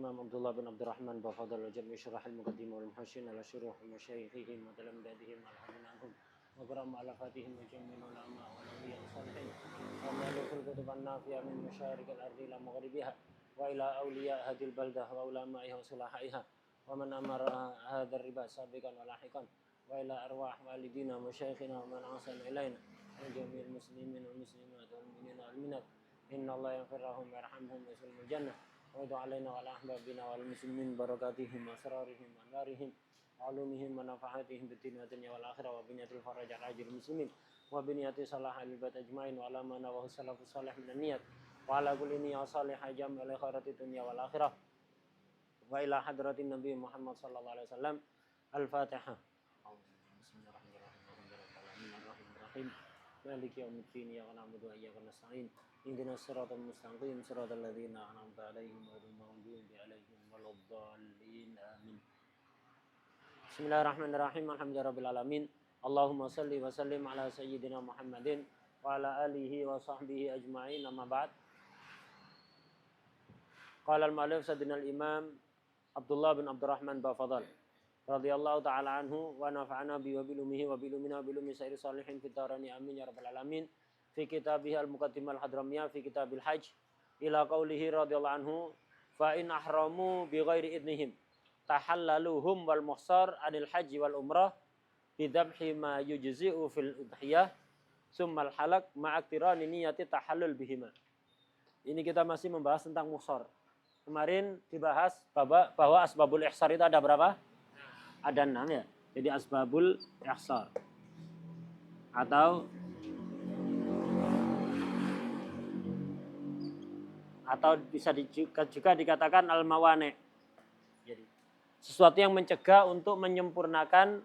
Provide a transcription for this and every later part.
الإمام عبد الله بن عبد الرحمن بفضل الجمع شرح المقدمة والمحشين على شروح مشايخهم وتلمذاتهم والحدنا عنهم وقرأ مؤلفاتهم وجمع العلماء والأولياء الصالحين ومؤلف الكتب النافعة من مشارق الأرض إلى مغربها وإلى أولياء هذه البلدة وعلمائها وصلاحائها ومن أمر هذا الربا سابقا ولاحقا وإلى أرواح والدينا ومشايخنا ومن أحسن إلينا وجميع المسلمين والمسلمات والمؤمنين والمؤمنات إن الله يغفر لهم ويرحمهم ويدخلهم الجنة ويدعو علينا وعلى أحبابنا والمسلمين بركاتهم وأسرارهم وأنوارهم وعلومهم ونفحاتهم بالدين والدنيا والآخرة وبنية الفرج على عاجل المسلمين وبنية صلاح البيت أجمعين وعلى ما نواه السلف الصالح من النيات وعلى كل نية صالحة جامع لخيرات الدنيا والآخرة وإلى حضرة النبي محمد صلى الله عليه وسلم الفاتحة. بسم الله الرحمن الرحيم مالك يوم الدين إياك نعبد وإياك نستعين اهدنا الصراط المستقيم صراط الذين أنعمت عليهم غير المغضوب عليهم ولا الضالين آمين. Bismillahirrahmanirrahim. Alhamdulillahirabbil alamin. Allahumma shalli wa sallim ala sayyidina Muhammadin wa ala alihi wa sahbihi ajma'in. Amma ba'd. Qala al-mu'allif sayyidina al-imam Abdullah bin Abdurrahman Bafadal radhiyallahu ta'ala anhu wa nafa'ana bi wa bilumihi wa bilumina wa bilumi sairi salihin fid dharani amin ya rabbal alamin. Fi kitabih al-muqaddimah al-hadramiyah fi kitabil hajj ila qawlihi radhiyallahu anhu fa in ahramu bi ghairi idnihim tahallaluhum wal muhsar anil haji wal umrah bidabhi ma yujzi'u fil udhiyah summal halak ma'aktirani niyati tahallul bihima. Ini kita masih membahas tentang muhsar. Kemarin dibahas bahwa asbabul ihsar itu ada berapa? Ada 6 ya. Jadi asbabul ihsar atau bisa juga dikatakan al-mawani'. Jadi sesuatu yang mencegah untuk menyempurnakan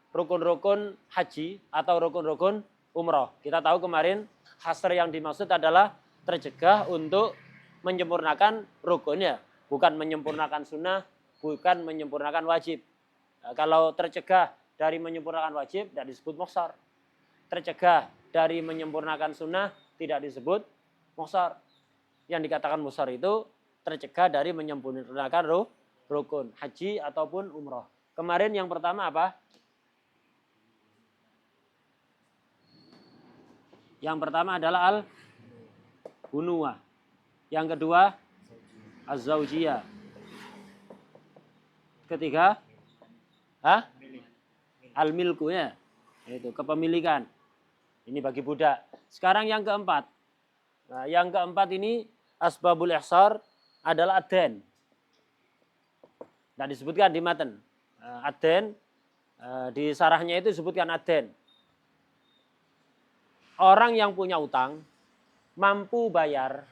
rukun-rukun haji atau rukun-rukun umroh. Kita tahu kemarin hasr yang dimaksud adalah tercegah untuk menyempurnakan rukunnya, bukan menyempurnakan sunnah, bukan menyempurnakan wajib. Nah, kalau tercegah dari menyempurnakan wajib tidak disebut muhsar. Tercegah dari menyempurnakan sunnah tidak disebut muhsar. Yang dikatakan muhsar itu tercegah dari menyempurnakan rukun haji ataupun umroh. Kemarin yang pertama apa? Yang pertama adalah al-bunuwah. Yang kedua az-zaujiyah. Ketiga al-milku ya. Itu kepemilikan. Ini bagi budak. Sekarang yang keempat. Nah, yang keempat ini asbabul ihsar adalah ad-dain. Nah, disebutkan di matan. Ad-dain di sarahnya itu disebutkan ad-dain. Orang yang punya utang mampu bayar,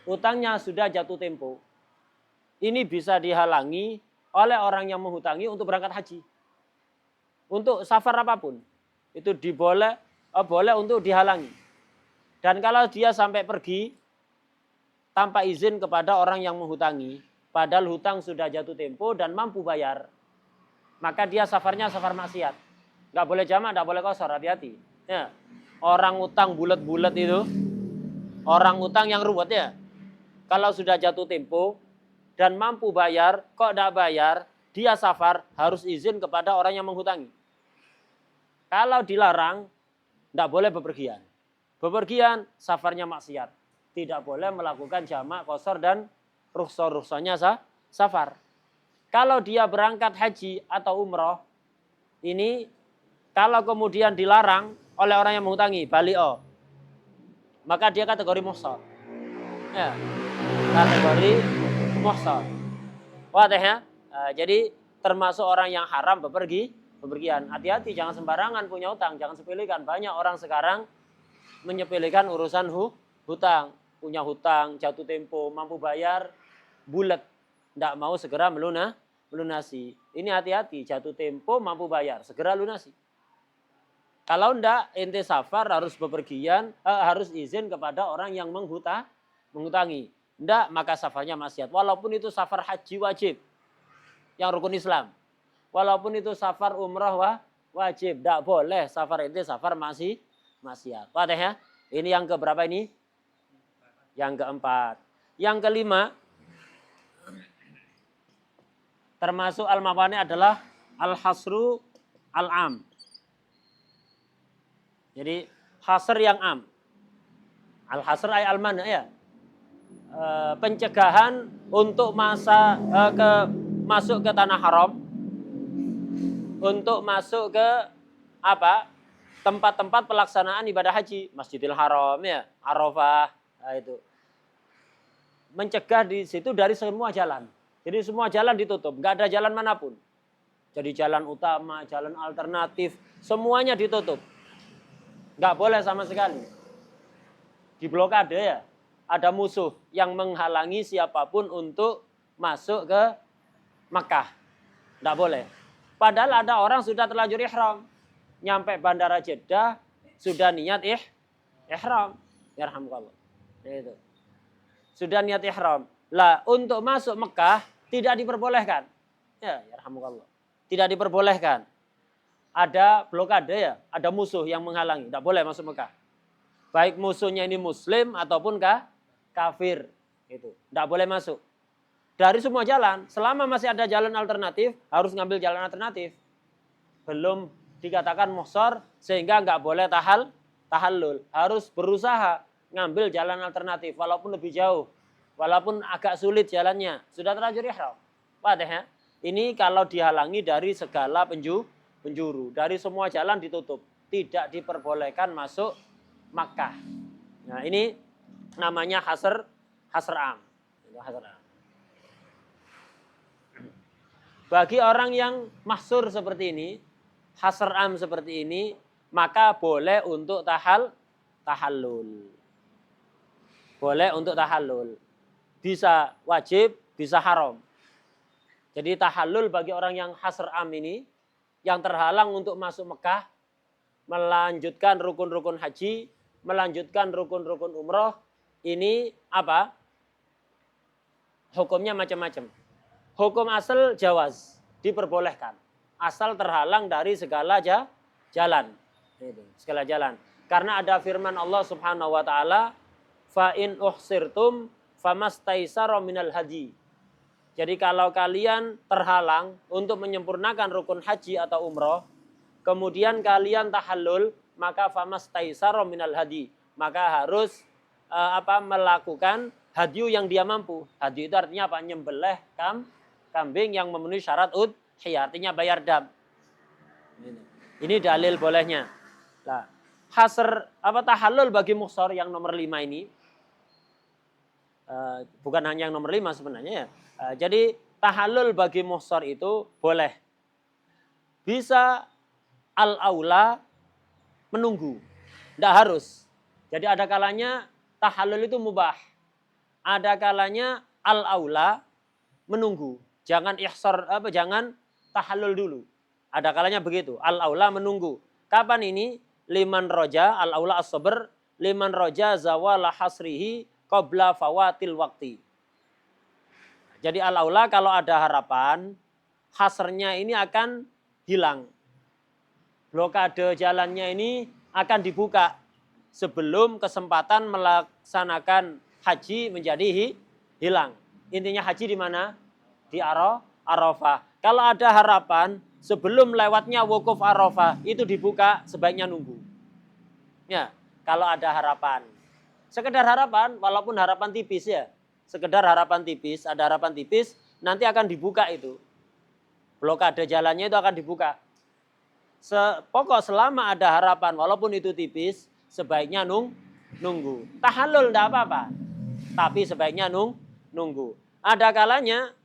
utangnya sudah jatuh tempo. Ini bisa dihalangi oleh orang yang menghutangi untuk berangkat haji. Untuk safar apapun. Itu boleh untuk dihalangi. Dan kalau dia sampai pergi tanpa izin kepada orang yang menghutangi, padahal hutang sudah jatuh tempo dan mampu bayar, maka dia safarnya safar maksiat. Nggak boleh jamak, nggak boleh qashar, hati-hati. Ya. Orang utang bulat-bulat itu, orang utang yang ruwet ya. Kalau sudah jatuh tempo dan mampu bayar, kok nggak bayar, dia safar harus izin kepada orang yang menghutangi. Kalau dilarang, nggak boleh bepergian. Bepergian, safarnya maksiat. Tidak boleh melakukan jamak, qashar dan rukhsah-rukhsahnya safar. Kalau dia berangkat haji atau umroh, ini kalau kemudian dilarang oleh orang yang menghutangi, bali'o, maka dia kategori muhsar. Ya, kategori muhsar. Wadah ya? Jadi termasuk orang yang haram bepergian. Hati-hati, jangan sembarangan punya hutang, jangan sepelekan. Banyak orang sekarang menyepelekan urusan hutang. Punya hutang, jatuh tempo, mampu bayar, bulat. Tidak mau segera melunasi. Ini hati-hati, jatuh tempo, mampu bayar, segera lunasi. Kalau tidak, ente safar harus bepergian, harus izin kepada orang yang menghutangi. Tidak, maka safarnya maksiat. Walaupun itu safar haji wajib, yang rukun Islam. Walaupun itu safar umrah wajib, tidak boleh safar ente safar maksiat. Wadah ya? Ini yang keberapa ini? Yang keempat. Yang kelima, Termasuk al-mawani adalah al-hasru al-am. Jadi hasr yang am. Al-hasr ay al-mana ya. Pencegahan untuk masuk ke tanah haram, untuk masuk ke apa? Tempat-tempat pelaksanaan ibadah haji, Masjidil Haram ya, Arafah, nah itu. Mencegah di situ dari semua jalan. Jadi semua jalan ditutup, nggak ada jalan manapun. Jadi jalan utama, jalan alternatif, semuanya ditutup. Nggak boleh sama sekali. Diblokade ya. Ada musuh yang menghalangi siapapun untuk masuk ke Makkah. Nggak boleh. Padahal ada orang sudah terlanjur ihram. Nyampe bandara Jeddah, sudah niat ihram. Yarhamukallah. Itu. Sudah niat ihram. Lah, untuk masuk Mekah tidak diperbolehkan. Ya, yarhamukallah. Tidak diperbolehkan. Ada blokade ya, ada musuh yang menghalangi. Tidak boleh masuk Mekah. Baik musuhnya ini muslim ataupun kafir. Itu. Tidak boleh masuk. Dari semua jalan, selama masih ada jalan alternatif, harus ngambil jalan alternatif. Belum dikatakan muhsor, sehingga nggak boleh tahallul. Harus berusaha ngambil jalan alternatif, walaupun lebih jauh. Walaupun agak sulit jalannya. Sudah terlanjur ihram. Wadah ya? Ini kalau dihalangi dari segala penjuru. Dari semua jalan ditutup. Tidak diperbolehkan masuk Makkah. Nah ini namanya hasr am. Bagi orang yang mahsur seperti ini, hasr am seperti ini, maka boleh untuk tahallul. Boleh untuk tahallul. Bisa wajib, bisa haram. Jadi tahallul bagi orang yang hasr am ini, yang terhalang untuk masuk Mekah, melanjutkan rukun-rukun haji, melanjutkan rukun-rukun umroh, ini apa? Hukumnya macam-macam. Hukum asal jawaz, diperbolehkan. Asal terhalang dari segala jalan. Segala jalan. Karena ada firman Allah Subhanahu wa taala, fa in uhsirtum famastaisara minal haji. Jadi kalau kalian terhalang untuk menyempurnakan rukun haji atau umroh, kemudian kalian tahallul, maka famastaisara minal haji. Maka harus melakukan hadyu yang dia mampu. Hadyu itu artinya apa? Nyembelih kambing yang memenuhi syarat udhiyah, artinya bayar dam. Ini dalil bolehnya. Nah, tahallul bagi muhsor yang nomor 5 ini, bukan hanya yang nomor 5 sebenarnya ya. Jadi tahallul bagi muhsor itu boleh. Bisa al-aula menunggu. Tidak harus. Jadi ada kalanya tahallul itu mubah. Ada kalanya al-aula menunggu. Jangan jangan tahallul dulu. Ada kalanya begitu. Al-aula menunggu. Kapan ini? Liman roja al-aula as-sabr, liman roja zawala hasrihi qabla fawatil waqti. Jadi al-aula kalau ada harapan, hasrnya ini akan hilang. Blokade jalannya ini akan dibuka sebelum kesempatan melaksanakan haji menjadi hilang. Intinya haji di mana? Di Arafah. Kalau ada harapan, sebelum lewatnya wukuf Arafah, itu dibuka, sebaiknya nunggu. Ya, kalau ada harapan. Sekedar harapan, walaupun harapan tipis ya. Sekedar harapan tipis, ada harapan tipis, nanti akan dibuka itu. Blokade jalannya itu akan dibuka. Pokok selama ada harapan, walaupun itu tipis, sebaiknya nunggu. Tahallul enggak apa-apa. Tapi sebaiknya nunggu. Ada kalanya,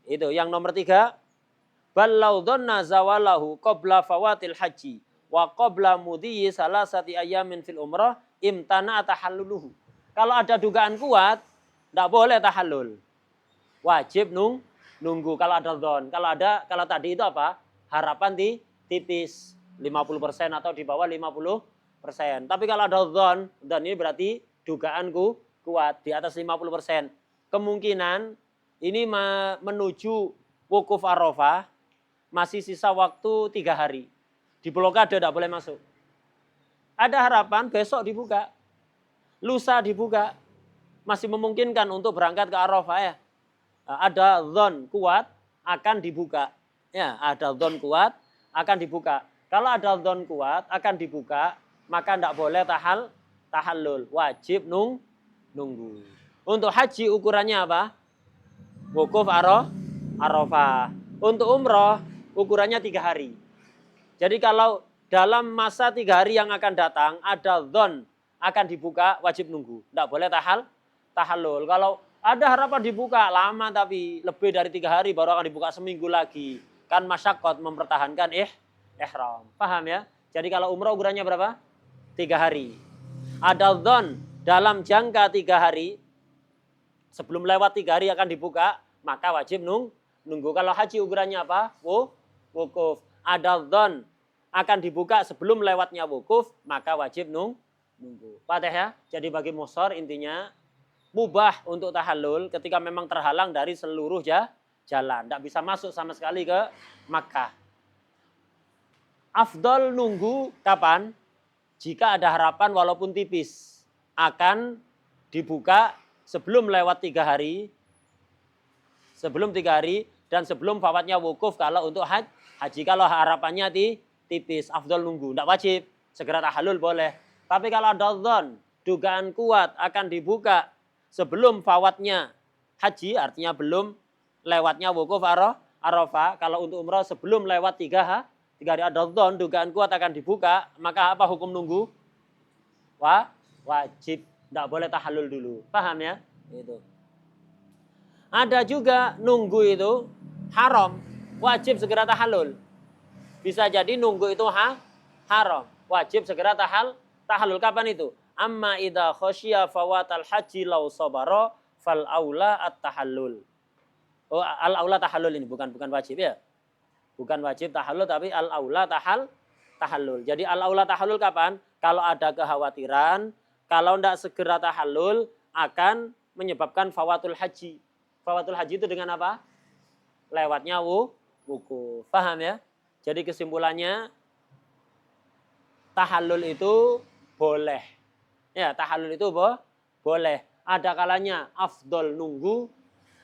itu yang nomor 3, ballau dhanna zawalahu qabla fawatil haji wa qabla mudhiyi salasati ayamin fil umrah imtana tahalluluhu. Kalau ada dugaan kuat, enggak boleh tahallul. Wajib nunggu kalau ada dhon. Kalau tadi itu apa? Harapan tipis 50% atau di bawah 50%. Tapi kalau ada dhon ini berarti dugaanku kuat di atas 50%. Kemungkinan ini menuju wukuf Arafah masih sisa waktu 3 hari. Di blokade tidak boleh masuk. Ada harapan besok dibuka. Lusa dibuka. Masih memungkinkan untuk berangkat ke Arafah ya. Ada dhon kuat, akan dibuka. Ya, ada dzon kuat akan dibuka. Kalau ada dzon kuat akan dibuka, maka tidak boleh tahallul, wajib nunggu. Untuk haji ukurannya apa? Wukuf Arafah. Untuk umroh ukurannya 3 hari. Jadi kalau dalam masa 3 hari yang akan datang ada dzon akan dibuka, wajib nunggu. Tidak boleh tahallul. Kalau ada harapan dibuka lama tapi lebih dari 3 hari baru akan dibuka seminggu lagi. Kan masyaqqat mempertahankan ihram. Paham ya? Jadi kalau umroh ukurannya berapa? 3 hari. Ada dzon dalam jangka 3 hari. Sebelum lewat 3 hari akan dibuka, maka wajib nunggu. Kalau haji ukurannya apa? Wukuf. Ada dzon akan dibuka sebelum lewatnya wukuf, maka wajib nunggu. Paham ya? Jadi bagi muhsor intinya mubah untuk tahallul ketika memang terhalang dari seluruh jalan. Tidak bisa masuk sama sekali ke Makkah. Afdol nunggu kapan? Jika ada harapan walaupun tipis akan dibuka sebelum lewat 3 hari, sebelum 3 hari dan sebelum fawatnya wukuf kalau untuk haji. Kalau harapannya tipis, afdol nunggu, tidak wajib, segera tahallul boleh. Tapi kalau ada dzon, dugaan kuat akan dibuka sebelum fawatnya haji, artinya belum lewatnya wukuf Arafah. Kalau untuk umrah sebelum lewat 3 hari ada dzon, dugaan kuat akan dibuka, maka apa hukum nunggu? Wajib. Tidak boleh tahallul dulu. Paham ya? Itu. Ada juga nunggu itu haram. Wajib segera tahallul. Bisa jadi nunggu itu haram. Wajib segera tahallul. Kapan itu? Amma idza khasyiya fawatal haji law sabara fal aula at-tahallul. Oh, al aula tahallul ini bukan wajib ya. Bukan wajib tahallul tapi al aula tahallul. Jadi al aula tahallul kapan? Kalau ada kekhawatiran, kalau tidak segera tahallul akan menyebabkan fawatul haji. Fawatul haji itu dengan apa? Lewatnya wukuf. Paham ya? Jadi kesimpulannya tahallul itu boleh. Ya, tahallul itu boleh. Ada kalanya afdol nunggu,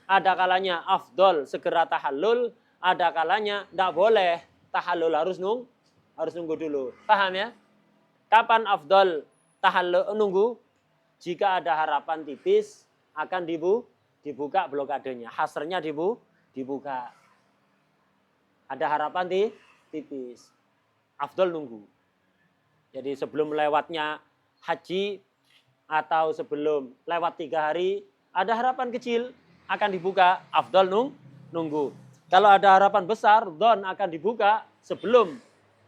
ada kalanya afdol segera tahallul, ada kalanya tidak boleh tahallul, harus nunggu dulu. Paham ya? Kapan afdol tahallul nunggu? Jika ada harapan tipis akan dibuka blokadenya, hasrnya dibuka. Ada harapan tipis, afdol nunggu. Jadi sebelum lewatnya haji atau sebelum lewat 3 hari ada harapan kecil akan dibuka, afdol nunggu. Kalau ada harapan besar, dzon akan dibuka sebelum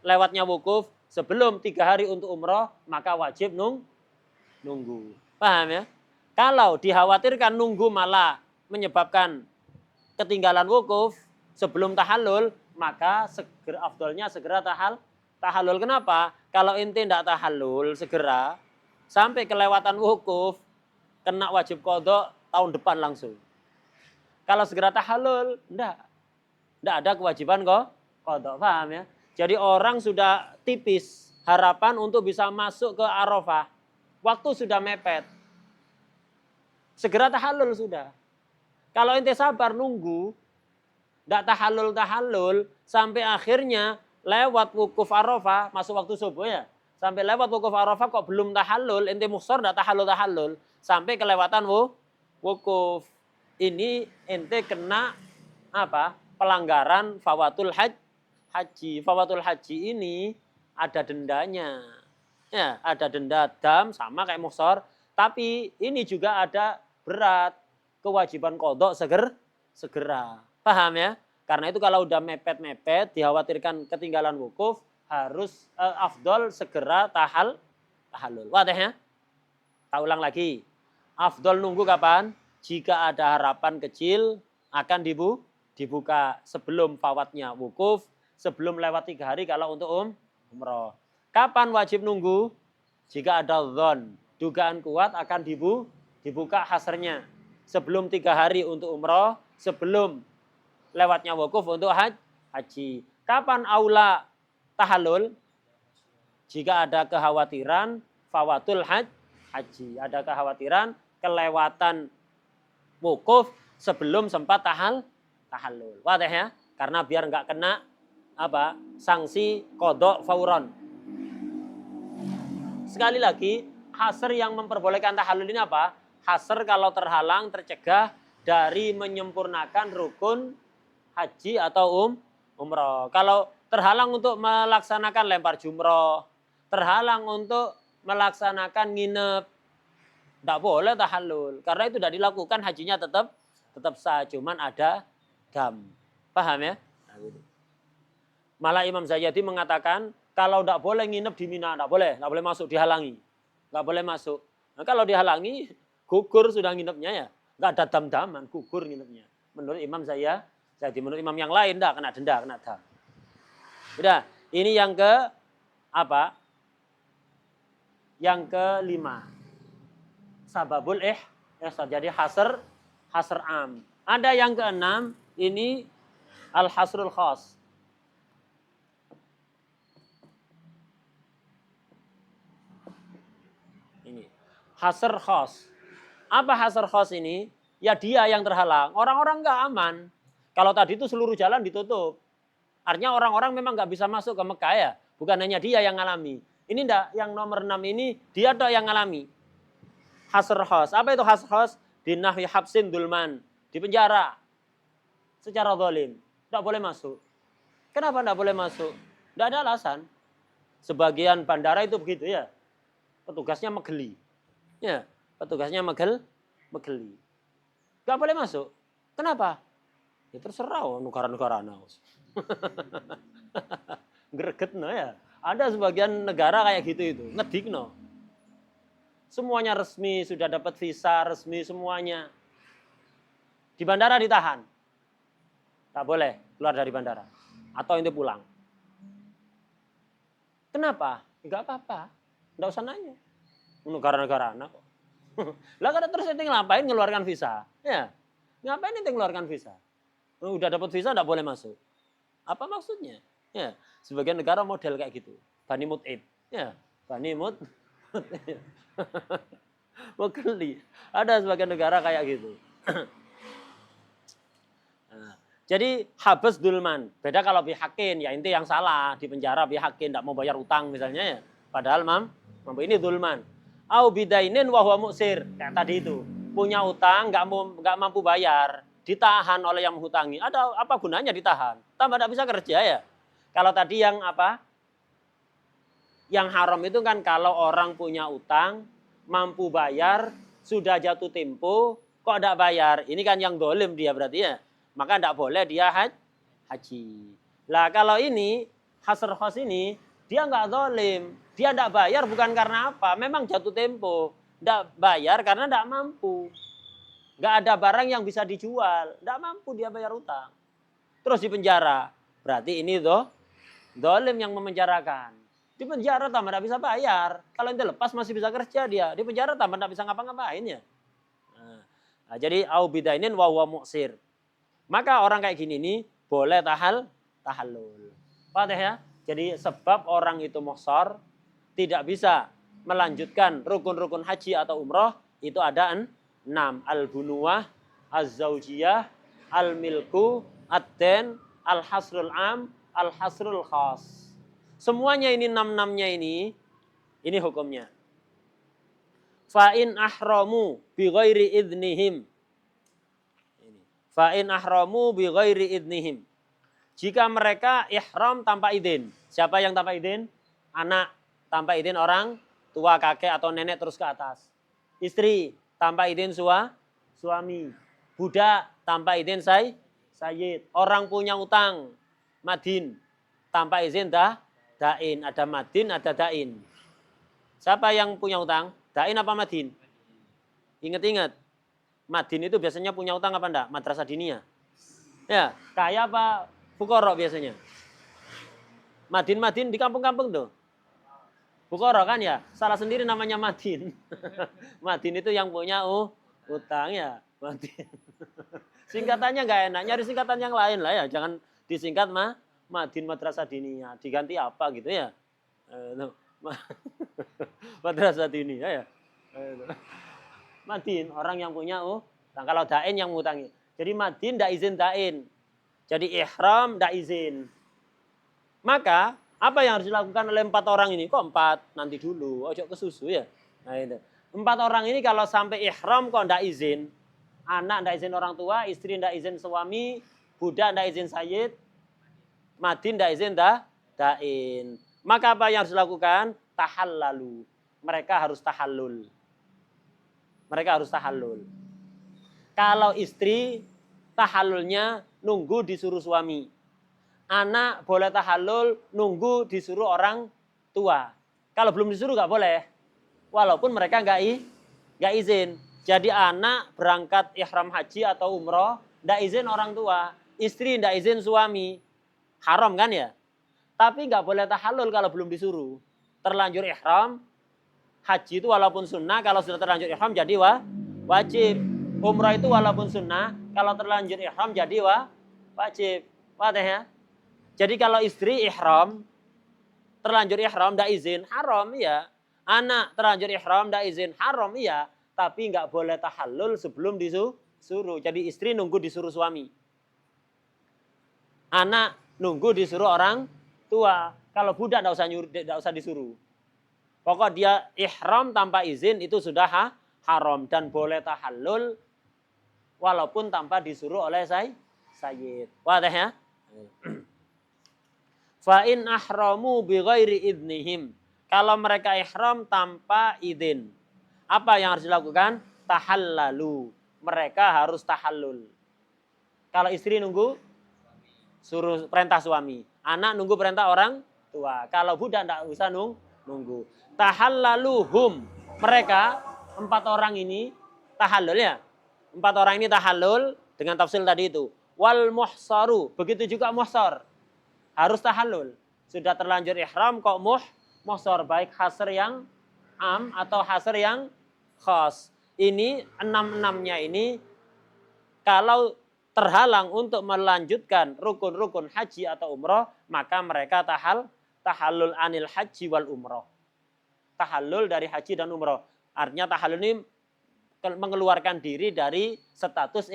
lewatnya wukuf, sebelum 3 hari untuk umroh, maka wajib nunggu. Paham ya? Kalau dikhawatirkan nunggu malah menyebabkan ketinggalan wukuf sebelum tahallul, maka afdolnya segera tahallul. Kenapa? Kalau ente tidak tahallul segera, sampai kelewatan wukuf, kena wajib qadha tahun depan langsung. Kalau segera tahallul, tidak ada kewajiban qadha. Paham ya? Jadi orang sudah tipis harapan untuk bisa masuk ke Arafah. Waktu sudah mepet. Segera tahallul sudah. Kalau ente sabar nunggu, tidak tahallul sampai akhirnya lewat wukuf Arafah, masuk waktu subuh ya. Sampai lewat wukuf Arafah kok belum tahallul, ente muhsor tidak tahallul sampai kelewatan wukuf. Ini ente kena apa? Pelanggaran fawatul haji. Fawatul haji ini ada dendanya. Ya, ada denda dam sama kayak muhsor, tapi ini juga ada berat kewajiban qadha segera. Paham ya? Karena itu kalau udah mepet-mepet dikhawatirkan ketinggalan wukuf, harus afdol segera tahallul. Wadah ya? Tak ulang lagi. Afdol nunggu kapan? Jika ada harapan kecil akan dibuka sebelum fawatnya wukuf, sebelum lewat 3 hari kalau untuk umroh. Kapan wajib nunggu? Jika ada dzon, dugaan kuat akan dibuka hasrnya. Sebelum 3 hari untuk umroh, sebelum lewatnya wukuf untuk haji. Kapan aula tahallul? Jika ada kekhawatiran fawatul haji. Ada kekhawatiran kelewatan wukuf sebelum sempat tahallul. Wadah ya? Karena biar nggak kena apa? Sanksi qadha fauron. Sekali lagi, hasr yang memperbolehkan tahallul ini apa? Hasr kalau terhalang, tercegah dari menyempurnakan rukun haji atau umroh. Kalau terhalang untuk melaksanakan lempar jumroh, terhalang untuk melaksanakan nginep, tidak boleh tahallul. Karena itu tidak dilakukan, hajinya tetap sah, cuman ada dam. Paham ya? Nah, gitu. Malah Imam Zayyadi mengatakan, kalau tidak boleh nginep di Mina, tidak boleh masuk, dihalangi. Tidak boleh masuk. Nah, kalau dihalangi, gugur sudah nginepnya ya. Nggak ada dam-daman, gugur nginepnya. Menurut Imam Zayyadi, menurut imam yang lain, tidak kena denda, kena dam. Udah, ini yang ke apa? Yang kelima. Sababul jadi hasr am. Ada yang keenam, ini al-hasrul khas. Ini hasr khas. Apa hasr khas ini? Ya dia yang terhalang. Orang-orang nggak aman. Kalau tadi itu seluruh jalan ditutup. Artinya orang-orang memang nggak bisa masuk ke Mekah ya. Bukan hanya dia yang ngalami. Ini enggak, yang nomor 6 ini dia ada yang ngalami. Hasr khas. Apa itu hasr khas? Dinahwi habsin dulman. Di penjara. Secara zalim. Tidak boleh masuk. Kenapa tidak boleh masuk? Tidak ada alasan. Sebagian bandara itu begitu ya. Petugasnya megeli. Ya, petugasnya megeli. Tidak boleh masuk. Kenapa? Ya terserah negara-negara naus. Greget no ya. Ada sebagian negara kayak gitu itu, ngedikno. Semuanya resmi, sudah dapat visa resmi semuanya. Di bandara ditahan. Tak boleh keluar dari bandara. Atau ente pulang. Kenapa? Enggak apa-apa. Enggak usah nanya. Negara-negara anak kok. Lah kada terus ente ngapain ngeluarkan visa? Ya. Ngapain ente ngeluarkan visa? Udah dapat visa enggak boleh masuk. Apa maksudnya? Ya, sebagian negara model kayak gitu. Bani Mut'ib. Ya, Bani Mut'ib. Megeli. Ada sebagian negara kayak gitu. Nah, jadi habes dulman. Beda kalau bihakin, ya inti yang salah di penjara bihakin, tidak mau bayar utang misalnya ya. Padahal mampu ini dulman. Au bidainin wa huwa mu'sir. Kayak tadi itu. Punya utang nggak mampu bayar, ditahan oleh yang menghutangi. Ada apa gunanya ditahan? Tambah tidak bisa kerja ya. Kalau tadi yang apa? Yang haram itu kan kalau orang punya utang, mampu bayar, sudah jatuh tempo, kok tidak bayar. Ini kan yang dolim dia berarti ya. Maka tidak boleh dia haji. Lah kalau ini, hasr khas ini, dia nggak dolim. Dia tidak bayar bukan karena apa. Memang jatuh tempo. Tidak bayar karena tidak mampu. Nggak ada barang yang bisa dijual. Tidak mampu dia bayar utang. Terus di penjara. Berarti ini dolim yang memenjarakan. Di penjara tambah tidak bisa bayar. Kalau ente lepas masih bisa kerja dia. Di penjara tambah tidak bisa ngapa-ngapain ya. Nah, jadi au bidainin wa huwa mu'sir. Maka orang kayak gini nih boleh tahallul. Paham ya? Jadi sebab orang itu muhsar tidak bisa melanjutkan rukun-rukun haji atau umroh itu ada 6. Al-bunuwah, az-zaujiyah, al-milku, ad-den, al-hasrul am, al-hasrul khas. Semuanya ini 6-6-nya ini hukumnya. Fa'in ahramu bi ghairi idnihim. Fa'in ahramu bi ghairi idnihim. Jika mereka ihram tanpa izin. Siapa yang tanpa izin? Anak tanpa izin orang tua, kakek atau nenek terus ke atas. Istri tanpa izin suami. Budak tanpa izin sayyid. Orang punya utang madin tanpa izin dain. Ada madin, ada dain. Siapa yang punya utang? Dain apa madin? Ingat-ingat. Madin itu biasanya punya utang apa enggak? Madrasah diniyah. Ya, kaya apa fuqara biasanya? Madin di kampung-kampung tuh. Fuqara kan ya? Salah sendiri namanya madin. Madin itu yang punya utang ya. Madin. Singkatannya enggak enak. Nyari singkatan yang lain lah ya. Jangan disingkat Madin Madrasah Diniyah, diganti apa gitu ya? Madrasah Diniyah ya. Madin orang yang punya kalau dain yang ngutangi. Jadi Madin tidak izin dain. Jadi ihram tidak izin. Maka apa yang harus dilakukan oleh 4 orang ini? Kok 4? Nanti dulu, ojo kesusu ya. Nah itu. 4 orang ini kalau sampai ihram kok tidak izin. Anak tidak izin orang tua, istri tidak izin suami, budak tidak izin sayyid, madin tidak izin dain. Maka apa yang harus dilakukan? Tahallalu. Mereka harus tahallul. Mereka harus tahallul. Kalau istri, tahallulnya nunggu disuruh suami. Anak boleh tahallul nunggu disuruh orang tua. Kalau belum disuruh nggak boleh. Walaupun mereka nggak izin. Jadi anak berangkat ihram haji atau umroh, nggak izin orang tua. Istri nggak izin suami. Haram kan ya? Tapi nggak boleh tahallul kalau belum disuruh. Terlanjur ihram, haji itu walaupun sunnah, kalau sudah terlanjur ihram jadi wajib. Umrah itu walaupun sunnah, kalau terlanjur ihram jadi wajib. Wadah ya? Jadi kalau istri ihram, terlanjur ihram tidak izin, haram ya. Anak terlanjur ihram tidak izin, haram ya. Tapi nggak boleh tahallul sebelum disuruh. Jadi istri nunggu disuruh suami. Anak nunggu disuruh orang tua. Kalau budak tidak usah disuruh. Pokok dia ihram tanpa izin itu sudah haram dan boleh tahallul walaupun tanpa disuruh oleh sayyid. Wadah ya? Fa in ahramu bi ghairi idnihim. Kalau mereka ihram tanpa izin. Apa yang harus dilakukan? Tahallalu. Mereka harus tahallul. Kalau istri nunggu suruh perintah suami. Anak nunggu perintah orang tua. Kalau budak tidak usah nunggu. Tahallaluhum. Mereka 4 orang ini tahallul ya. 4 orang ini tahallul dengan tafsir tadi itu. Wal muhsaru. Begitu juga muhsar. Harus tahallul. Sudah terlanjur ihram kok muhsar. Baik hasr yang am atau hasr yang khas. Ini 6-6-nya ini kalau terhalang untuk melanjutkan rukun-rukun haji atau umroh, maka mereka tahallul anil haji wal umroh. Tahallul dari haji dan umroh. Artinya tahallul ini mengeluarkan diri dari status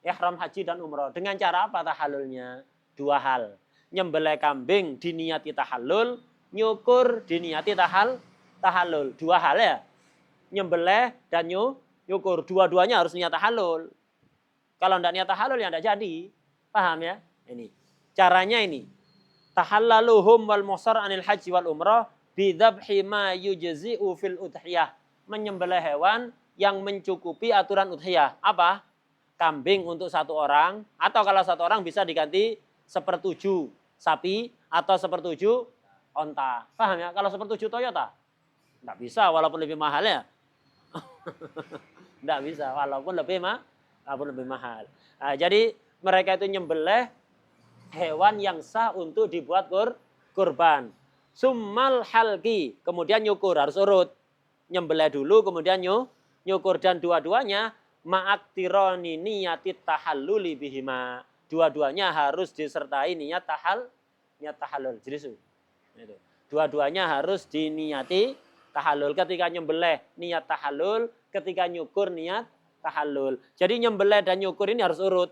ihram haji dan umroh. Dengan cara apa tahallulnya? 2 hal. Nyembelih kambing diniati tahallul, nyukur diniati tahallul. 2 hal ya. Nyembelih dan nyukur. Dua-duanya harus niat tahallul. Kalau tidak niat tahallul ya tidak jadi. Paham ya? Ini. Caranya ini. Tahallaluhum wal muhsar anil haji wal umrah bidzabhi ma yujzi'u fil udhiyah. Menyembelih hewan yang mencukupi aturan udhiyah. Apa? Kambing untuk 1 orang. Atau kalau 1 orang bisa diganti 1/7 sapi atau 1/7 onta. Paham ya? Kalau 1/7 Toyota? Tidak bisa walaupun lebih mahal ya. Tidak bisa walaupun lebih mahal. Nah, jadi mereka itu nyembelih hewan yang sah untuk dibuat kurban. Summal halqi, kemudian nyukur, harus urut. Nyembelih dulu kemudian nyukur dan dua-duanya ma'aktironi niyatit tahalluli bihima. Dua-duanya harus disertai niat tahallul. Jadi itu. Dua-duanya harus diniati tahallul. Ketika nyembelih niat tahallul, ketika nyukur niat tahallul. Jadi nyembelih dan nyukur ini harus urut.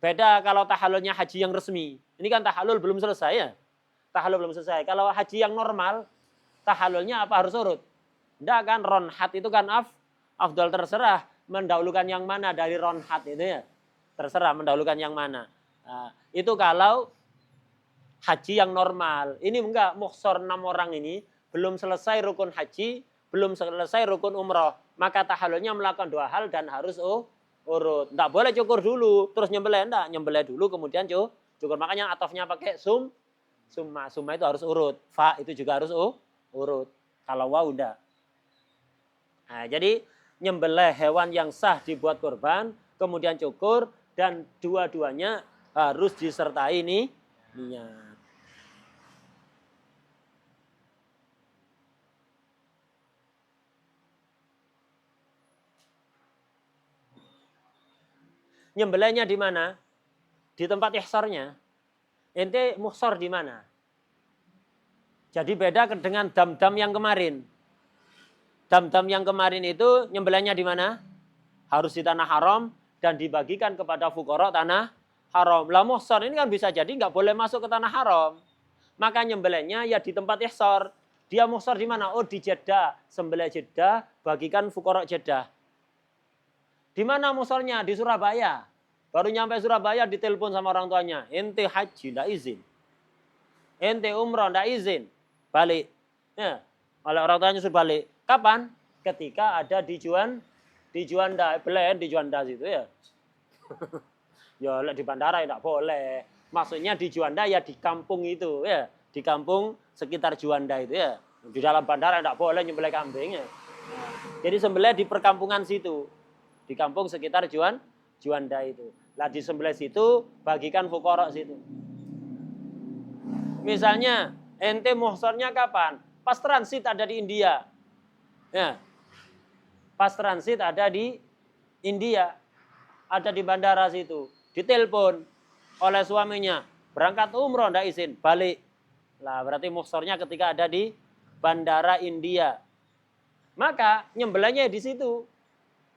Beda kalau tahallulnya haji yang resmi. Ini kan tahallul belum selesai ya. Tahallul belum selesai. Kalau haji yang normal, tahallulnya apa harus urut? Tidak kan, ronhat itu kan afdal, terserah mendahulukan yang mana dari ronhat itu ya. Terserah mendahulukan yang mana. Nah, itu kalau haji yang normal. Ini enggak, muhsar 6 orang ini belum selesai rukun haji, belum selesai rukun umroh. Maka tahallulnya melakukan 2 hal dan harus urut. Enggak boleh cukur dulu, terus nyembelih. Enggak, nyembelih dulu kemudian cukur. Makanya atofnya pakai summa. Summa itu harus urut. Fa itu juga harus urut. Kalau waw enggak. Nah, jadi nyembelih hewan yang sah dibuat kurban, kemudian cukur, dan dua-duanya harus disertai niat. Nyembelihnya di mana? Di tempat ihsarnya. Ente muhsar di mana? Jadi beda dengan dam-dam yang kemarin. Dam-dam yang kemarin itu nyembelihnya di mana? Harus di tanah haram dan dibagikan kepada fuqara tanah haram. Lah muhsar ini kan bisa jadi nggak boleh masuk ke tanah haram. Maka nyembelihnya ya di tempat ihsar. Dia muhsar di mana? Oh di Jeddah. Sembelih Jeddah, bagikan fuqara Jeddah. Di mana muhsarnya? Di Surabaya. Baru nyampe Surabaya ditelepon sama orang tuanya. Ente haji, ndak izin. Ente umrah, ndak izin. Balik. Ya. Oleh orang tuanya suruh balik. Kapan? Ketika ada di Juanda, belen di Juanda situ ya. Ya di bandara ya enggak boleh. Maksudnya di Juanda ya di kampung itu ya, di kampung sekitar Juanda itu ya. Di dalam bandara enggak boleh nyembelih kambing ya. Nah, jadi sembelih di perkampungan situ. Di kampung sekitar Juanda itu. Lah di sembelih situ bagikan fuqara situ. Misalnya ente muhsarnya kapan? Pas transit ada di India. Ya. Pas transit ada di India. Ada di bandara situ. Ditelepon oleh suaminya. Berangkat umroh ndak izin, balik. Lah berarti muhsarnya ketika ada di bandara India. Maka nyembelihnya di situ.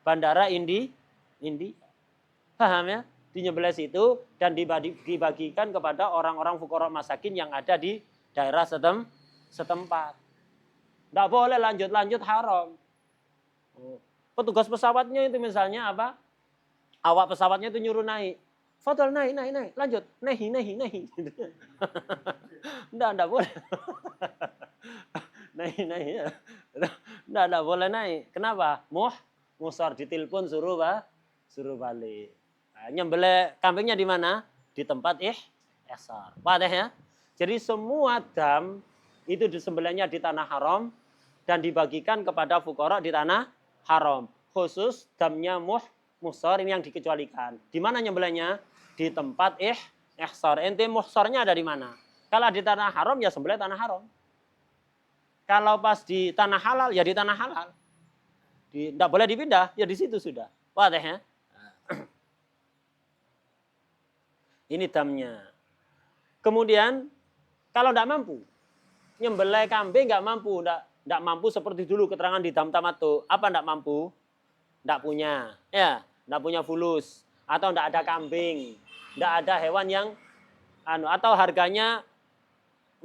Bandara India. Paham ya? Dinyembelih situ dan dibagikan kepada orang-orang fuqara masakin yang ada di daerah setempat. Tidak boleh lanjut-lanjut haram. Petugas pesawatnya itu misalnya apa? Awak pesawatnya itu nyuruh naik. Fadal naik. Lanjut. Nehi. Tidak boleh. Naik. Tidak boleh naik. Kenapa? Muhsar ditelepon suruh balik. Nah, nyembelih kambingnya di mana? Di tempat ihsar. Paham ya? Jadi semua dam itu disembelihnya di tanah haram dan dibagikan kepada fuqara di tanah haram. Khusus damnya muhsar ini yang dikecualikan. Di mana nyembelihnya? Di tempat ihsar. Ente muhsarnya ada di mana? Kalau di tanah haram ya sembelih tanah haram. Kalau pas di tanah halal ya di tanah halal. Tidak boleh dipindah, ya di situ sudah. Paham ya? Ini damnya. Kemudian kalau tidak mampu, nyembelih kambing nggak mampu, tidak mampu seperti dulu keterangan di dam tamattu. Apa tidak mampu? Tidak punya, ya, tidak punya fulus atau tidak ada kambing, tidak ada hewan yang atau harganya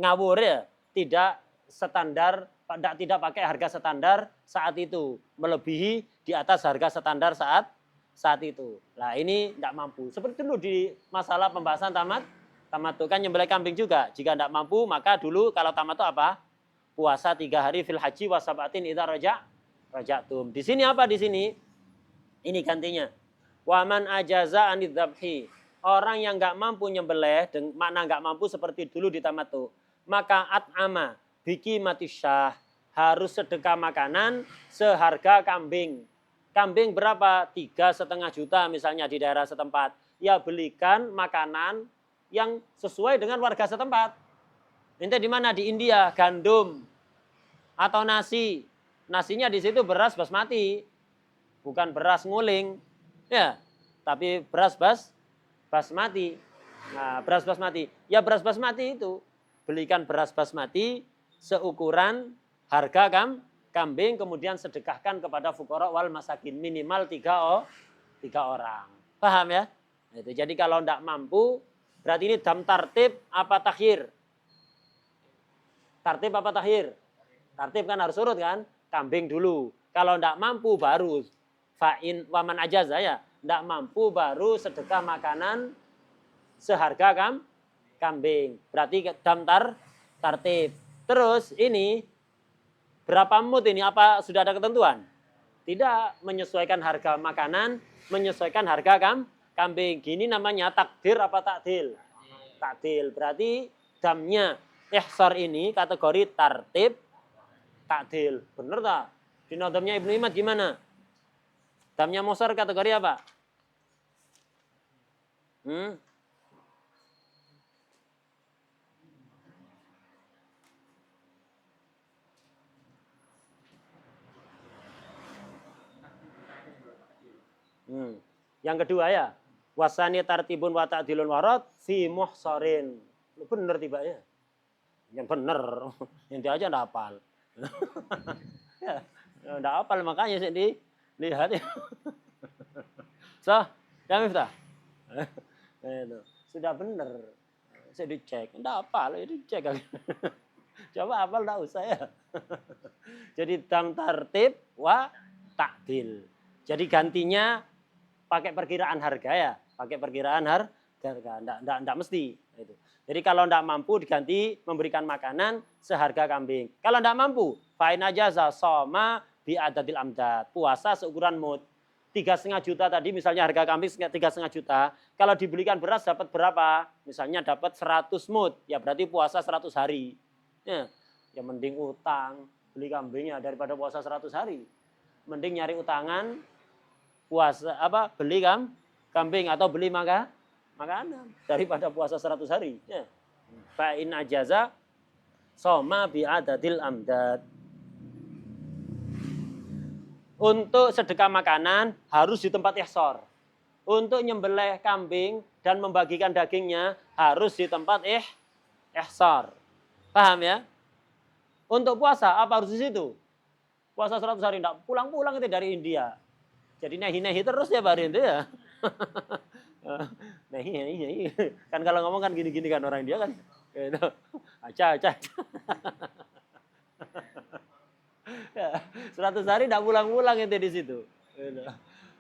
ngawur ya, tidak standar, tidak pakai harga standar saat itu, melebihi di atas harga standar saat itu. Nah ini tidak mampu. Seperti dulu di masalah pembahasan tamattu kan nyembelih kambing juga. Jika tidak mampu maka dulu kalau tamattu apa? Puasa 3 hari fil haji wasabatin idza rajatum. Di sini apa di sini? Ini gantinya. Waman ajaza anidzabhi. Orang yang nggak mampu nyembelih, makna nggak mampu seperti dulu di tamattu, maka at'ama biki mati syah, harus sedekah makanan seharga kambing. Kambing berapa? 3,5 juta misalnya di daerah setempat. Ya belikan makanan yang sesuai dengan warga setempat. Ente di mana? Di India, gandum atau nasi. Nasinya di situ beras basmati, bukan beras nguling, ya, tapi beras basmati. Nah, beras basmati. Ya beras basmati itu belikan beras basmati seukuran harga kambing, kemudian sedekahkan kepada fuqara wal masakin minimal 3 orang. Paham ya? Itu. Jadi kalau tidak mampu, berarti ini dam tartib apa takhir? Tartib apa takhir? Tartib kan harus urut kan? Kambing dulu. Kalau tidak mampu baru fa'in waman ajaza ya. Tidak mampu baru sedekah makanan seharga kambing. Berarti dam tartib. Terus ini berapa mut ini? Apa sudah ada ketentuan? Tidak, menyesuaikan harga makanan, menyesuaikan harga kambing. Gini namanya takdir apa takdil? Takdil. Berarti damnya ihsar ini kategori tartib takdil. Benar tak? Di nadamnya Ibnu Imad gimana? Damnya muhsar kategori apa? Yang kedua ya, wasani tartibun wa ta'dilun warad fi muhsarin. Bener tiba ya. Yang bener. Yang dia aja enggak hafal. Ya, enggak hafal makanya sih dilihat ya. So, ya Miftah. Itu. Sudah benar. Saya dicek. Enggak apa, dicek. Coba hafal enggak usah ya. Jadi tam tartib wa takdil. Jadi gantinya pakai perkiraan harga ya, pakai perkiraan harga, enggak mesti. Itu. Jadi kalau enggak mampu diganti memberikan makanan seharga kambing. Kalau enggak mampu, fa'in ajaza soma bi adadil amdad. Puasa seukuran mud. 3,5 juta tadi misalnya harga kambing 3,5 juta. Kalau dibelikan beras dapat berapa? Misalnya dapat 100 mud, ya berarti puasa 100 hari. Ya mending utang beli kambingnya daripada puasa 100 hari. Mending nyari utangan puasa beli kambing atau beli makanan daripada puasa 100 hari. Ya. Fa'in ajaza soma bi adadil amdad. Untuk sedekah makanan harus di tempat ihsar. Untuk nyembelih kambing dan membagikan dagingnya harus di tempat ihsar. Paham ya? Untuk puasa apa harus di situ? Puasa 100 hari enggak pulang-pulang itu dari India. Jadi nehi-nehi terus ya Pak Rindu ya. Nehi. Kan kalau ngomong kan gini-gini kan orang India kan. Gitu. Aca. 100 hari enggak pulang-pulang itu di situ. Gitu.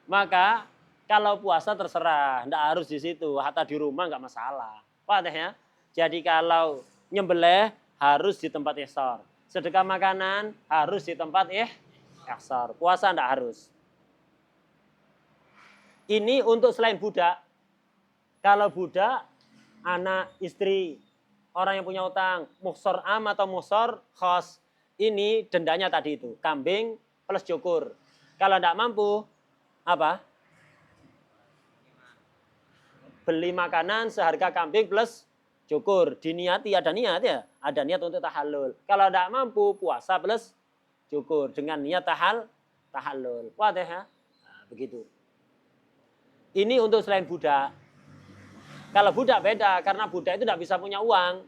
Maka kalau puasa terserah, enggak harus di situ, hatta di rumah enggak masalah. Paham ya? Jadi kalau nyembelih harus di tempat ihsar. Sedekah makanan harus di tempat ihsar. Puasa enggak harus. Ini untuk selain budak. Kalau budak, anak, istri, orang yang punya utang, muhsor am atau muhsor khos, ini dendanya tadi itu, kambing plus cukur. Kalau tidak mampu, apa? Beli makanan seharga kambing plus cukur. Diniati, ada niat ya? Ada niat untuk tahallul. Kalau tidak mampu, puasa plus cukur. Dengan niat tahallul. Wadah ya? Nah, begitu. Ini untuk selain budak. Kalau budak beda, karena budak itu tidak bisa punya uang.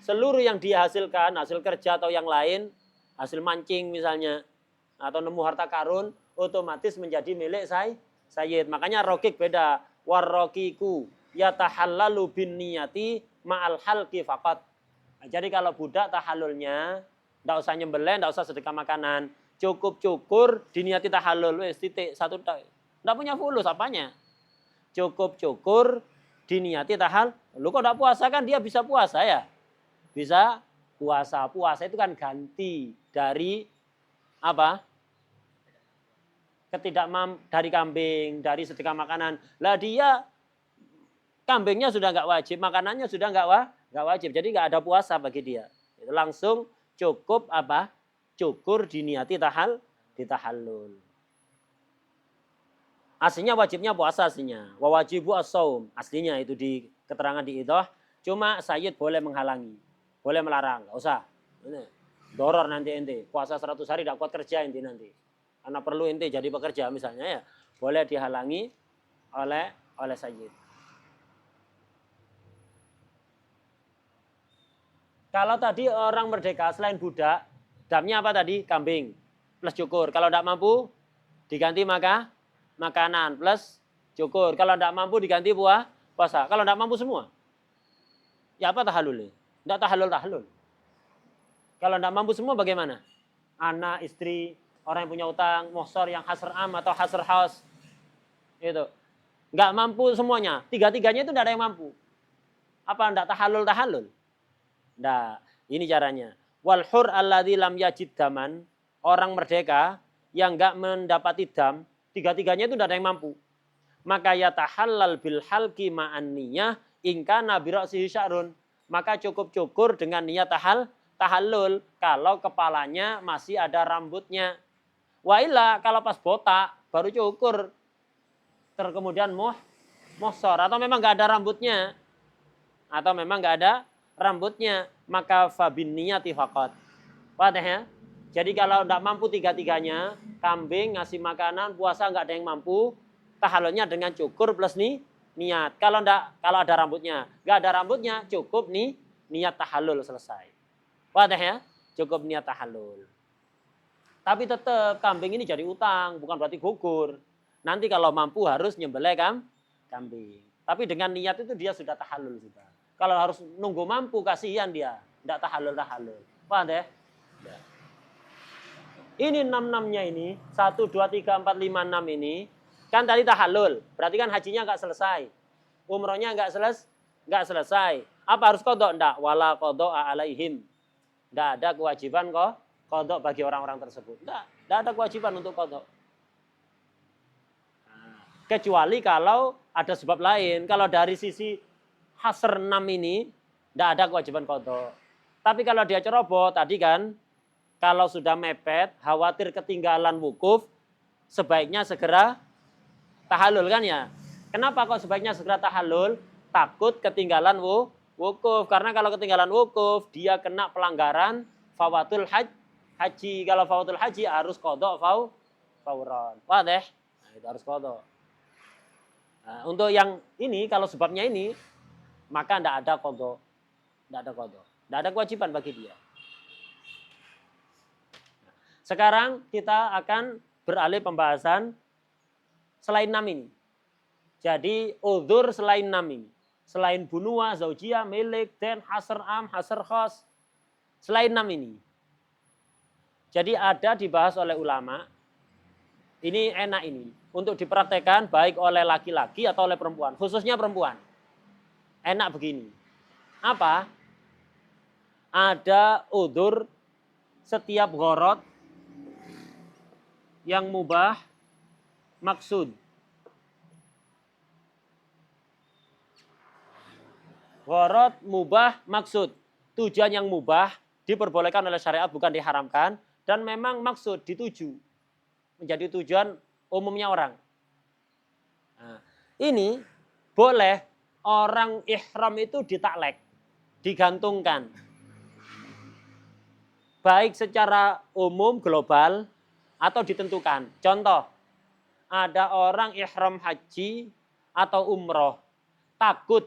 Seluruh yang dia hasilkan, hasil kerja atau yang lain, hasil mancing misalnya, atau nemu harta karun, otomatis menjadi milik sayyid. Makanya rokik beda. Warrokiku yatahallalu bin niyati ma'al halki faqat. Nah, jadi kalau budak tahallulnya, tidak usah nyembelih, tidak usah sedekah makanan. Cukup cukur, diniati tahallul. Wes titik, satu tak. Tidak punya fulus apanya. Cukup cukur, diniati tahal. Lu kok tidak puasa kan dia bisa puasa ya? Bisa puasa. Puasa itu kan ganti dari apa? Dari kambing, dari sedekah makanan. Lah dia kambingnya sudah nggak wajib, makanannya sudah nggak wajib. Jadi nggak ada puasa bagi dia. Itu langsung cukup apa? Cukur diniati ditahallul. Aslinya wajibnya puasa aslinya. Wa wajibu as-shaum. Aslinya itu di keterangan di idah. Cuma sayyid boleh menghalangi. Boleh melarang. Enggak usah. Doror nanti ente. Puasa 100 hari tidak kuat kerja ente nanti. Karena perlu ente jadi pekerja misalnya ya. Boleh dihalangi oleh sayyid. Kalau tadi orang merdeka selain budak, damnya apa tadi? Kambing plus cukur. Kalau tidak mampu diganti makanan plus cukur. Kalau tidak mampu diganti puasa. Kalau tidak mampu semua, ya apa tahallul? Tidak tahallul. Kalau tidak mampu semua bagaimana? Anak, istri, orang yang punya utang, muhsor yang hasr am atau hasr haus. Itu. Nggak mampu semuanya. Tiga-tiganya itu tidak ada yang mampu. Apa tidak tahallul? Tidak. Ini caranya. Wal hur alladzi lam yajid daman. Orang merdeka yang nggak mendapati dam. Tiga-tiganya itu tidak ada yang mampu. Maka yatahallal bil halqi ma'an niyah ingkana bi ra'sihi sya'run. Maka cukup dengan niat tahallul kalau kepalanya masih ada rambutnya. Wa illa kalau pas botak baru cukur. Kemudian muhsor atau memang enggak ada rambutnya. Atau memang enggak ada rambutnya, maka fabin niyati faqat. Paham ya? Jadi kalau tidak mampu tiga-tiganya, kambing, ngasih makanan, puasa nggak ada yang mampu, tahallulnya dengan cukur plus niat. Kalau ada rambutnya, nggak ada rambutnya, cukup niat tahallul selesai. Wadah ya? Cukup niat tahallul. Tapi tetap kambing ini jadi utang, bukan berarti gugur. Nanti kalau mampu harus nyembelih kambing. Tapi dengan niat itu dia sudah tahallul sudah. Kalau harus nunggu mampu, kasihan dia. Tidak tahallul. Paham deh? Ya. Ini 6-6-nya ini. 1, 2, 3, 4, 5, 6 ini. Kan tadi tahallul. Berarti kan hajinya nggak selesai. Umrohnya nggak selesai. Apa harus kodok? Enggak. Wala kodok alaihim. Tidak ada kewajiban kodok bagi orang-orang tersebut. Tidak ada kewajiban untuk kodok. Kecuali kalau ada sebab lain. Kalau dari sisi hasr 6 ini, tidak ada kewajiban kodok. Tapi kalau dia ceroboh, tadi kan, kalau sudah mepet, khawatir ketinggalan wukuf, sebaiknya segera tahallul kan ya. Kenapa kok sebaiknya segera tahallul? Takut ketinggalan wukuf. Karena kalau ketinggalan wukuf, dia kena pelanggaran fawatul haji. Kalau fawatul haji harus kodok fauron. Wah deh, nah, itu harus kodok. Nah, untuk yang ini, kalau sebabnya ini, maka tidak ada kodok. Tidak ada kewajiban bagi dia. Sekarang kita akan beralih pembahasan selain 6 ini. Jadi udzur selain 6 ini. Selain bunuah, zaujiyah, milik, den, hasr am, hasr khos. Selain 6 ini. Jadi ada dibahas oleh ulama. Ini enak ini. Untuk dipraktekkan baik oleh laki-laki atau oleh perempuan. Khususnya perempuan. Enak begini. Apa? Ada udzur setiap gharad yang mubah maksud. Gharad mubah maksud. Tujuan yang mubah diperbolehkan oleh syariat, bukan diharamkan. Dan memang maksud dituju. Menjadi tujuan umumnya orang. Nah, ini boleh orang ihram itu ditaklek. Digantungkan. Baik secara umum, global, atau ditentukan. Contoh, ada orang ihram haji atau umroh. Takut,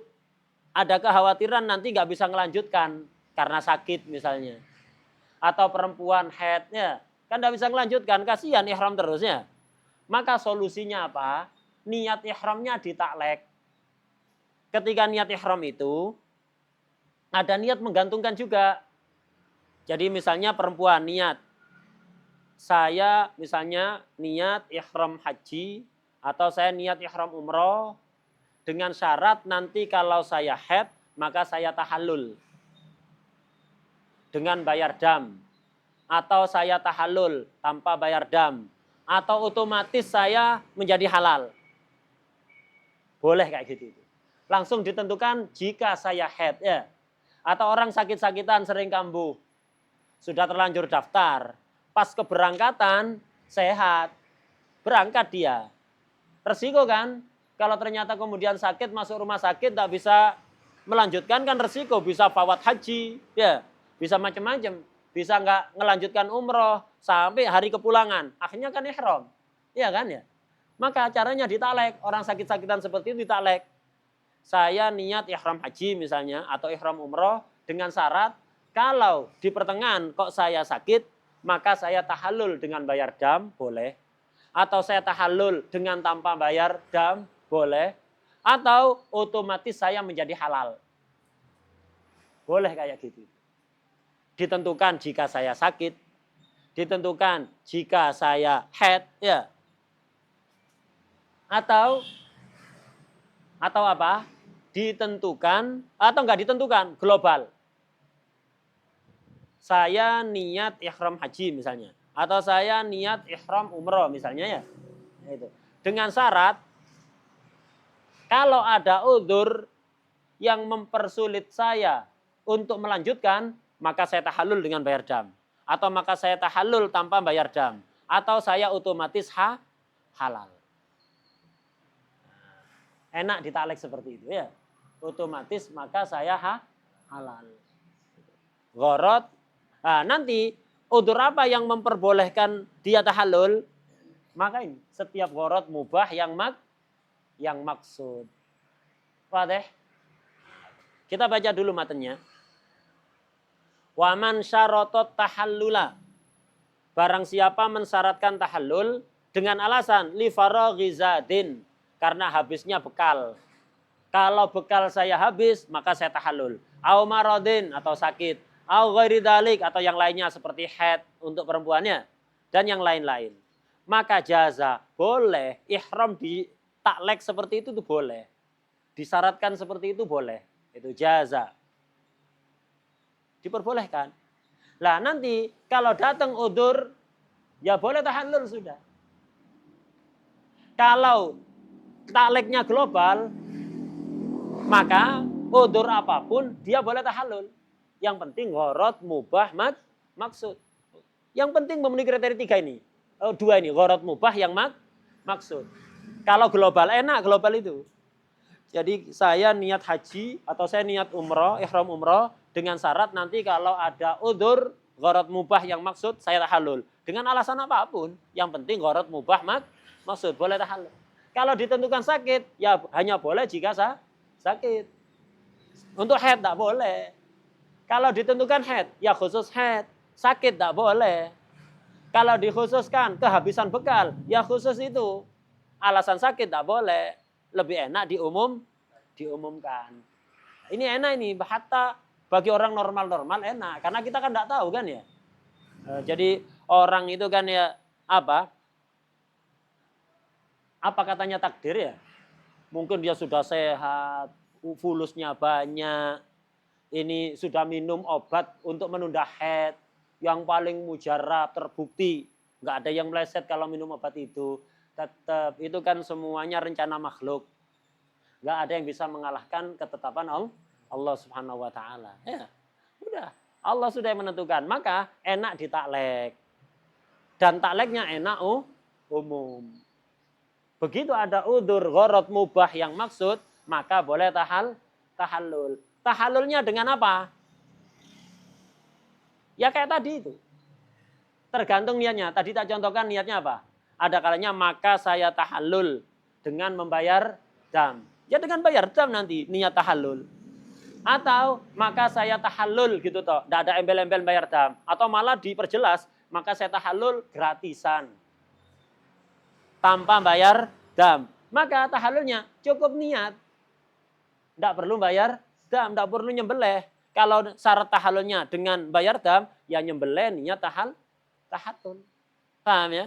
ada kekhawatiran nanti nggak bisa melanjutkan karena sakit misalnya. Atau perempuan haidnya, kan nggak bisa melanjutkan, kasihan ihram terusnya. Maka solusinya apa? Niat ihramnya ditaklek. Ketika niat ihram itu, ada niat menggantungkan juga. Jadi misalnya perempuan niat, saya misalnya niat ihram haji atau saya niat ihram umroh dengan syarat nanti kalau saya haid maka saya tahallul dengan bayar dam, atau saya tahallul tanpa bayar dam, atau otomatis saya menjadi halal. Boleh kayak gitu. Langsung ditentukan jika saya haid ya. Atau orang sakit-sakitan sering kambuh. Sudah terlanjur daftar. Pas keberangkatan sehat. Berangkat dia. Resiko kan? Kalau ternyata kemudian sakit, masuk rumah sakit, tidak bisa melanjutkan kan resiko. Bisa fawat haji, ya, bisa macam-macam. Bisa nggak melanjutkan umroh sampai hari kepulangan. Akhirnya kan ihram. Iya kan ya? Maka caranya ditaklek. Orang sakit-sakitan seperti itu ditaklek. Saya niat ihram haji misalnya atau ihram umroh dengan syarat kalau di pertengahan kok saya sakit, maka saya tahallul dengan bayar dam, boleh. Atau saya tahallul dengan tanpa bayar dam, boleh. Atau otomatis saya menjadi halal. Boleh kayak gitu. Ditentukan jika saya sakit, ditentukan jika saya haid, ya. Atau apa? Ditentukan atau enggak ditentukan, global. Saya niat ihram haji misalnya, atau saya niat ihram umroh misalnya ya. Itu. Dengan syarat kalau ada udzur yang mempersulit saya untuk melanjutkan, maka saya tahallul dengan bayar dam. Atau maka saya tahallul tanpa bayar dam. Atau saya otomatis halal. Enak ditaklek seperti itu ya. Otomatis maka saya halal. Gharad. Nah, nanti udzur apa yang memperbolehkan dia tahallul? Maka ini setiap gharad mubah yang maksud. Wadah. Kita baca dulu matanya. Wa man syaratat tahallula. Barang siapa mensyaratkan tahallul dengan alasan li faraghi zadin, karena habisnya bekal. Kalau bekal saya habis, maka saya tahallul. Au maradin atau sakit. Au ghairi dalik atau yang lainnya seperti haid untuk perempuannya. Dan yang lain-lain. Maka jaza, boleh. Ihram di taklek seperti itu tuh boleh. Disyaratkan seperti itu boleh. Itu jaza. Diperbolehkan. Lah nanti kalau datang udur, ya boleh tahallul sudah. Kalau takleknya global, maka udur apapun dia boleh tahallul. Yang penting gharad, mubah, maksud. Yang penting memenuhi kriteria 3 ini. 2 ini, gharad, mubah, yang maksud. Kalau global, enak global itu. Jadi saya niat haji atau saya niat umroh, ihram umroh, dengan syarat nanti kalau ada udur, gharad, mubah, yang maksud, saya tahallul. Dengan alasan apapun, yang penting gharad, mubah, maksud, boleh tahallul. Kalau ditentukan sakit, ya hanya boleh jika sakit. Untuk haid tidak boleh. Kalau ditentukan haid, ya khusus haid. Sakit tidak boleh. Kalau dikhususkan kehabisan bekal, ya khusus itu. Alasan sakit tidak boleh. Lebih enak diumumkan. Ini enak ini, hatta bagi orang normal-normal enak. Karena kita kan tidak tahu kan ya. Jadi orang itu kan ya apa katanya takdir ya. Mungkin dia sudah sehat, fulusnya banyak. Ini sudah minum obat untuk menunda haid. Yang paling mujarab, terbukti. Nggak ada yang meleset kalau minum obat itu. Tetap, itu kan semuanya rencana makhluk. Nggak ada yang bisa mengalahkan ketetapan Allah Subhanahu wa Ta'ala. Ya, udah. Allah sudah menentukan. Maka enak ditaklek. Dan takleknya enak umum. Begitu ada udur, gharad, mubah yang maksud, maka boleh tahallul. Tahallulnya dengan apa? Ya kayak tadi itu. Tergantung niatnya. Tadi tak contohkan niatnya apa? Ada kalanya maka saya tahallul dengan membayar dam. Ya dengan bayar dam nanti niat tahallul. Atau maka saya tahallul gitu toh. Tidak ada embel-embel bayar dam. Atau malah diperjelas, maka saya tahallul gratisan. Tanpa bayar dam. Maka tahallulnya cukup niat. Tidak perlu bayar dam, tidak perlu nyembelih. Kalau syarat tahallulnya dengan bayar dam, ya nyembelih niat tahatul. Paham ya?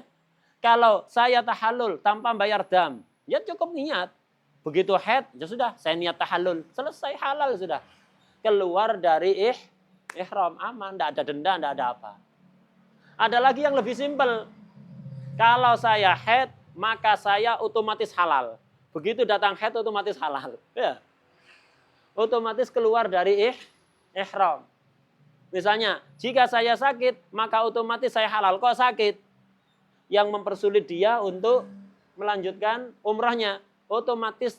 Kalau saya tahallul tanpa bayar dam, ya cukup niat. Begitu haid, ya sudah, saya niat tahallul. Selesai, halal sudah. Keluar dari ihram, aman, tidak ada denda, tidak ada apa. Ada lagi yang lebih simpel. Kalau saya haid, maka saya otomatis halal. Begitu datang haid, otomatis halal. Ya. Otomatis keluar dari ihram. Misalnya, jika saya sakit, maka otomatis saya halal. Kok sakit? Yang mempersulit dia untuk melanjutkan umrahnya. Otomatis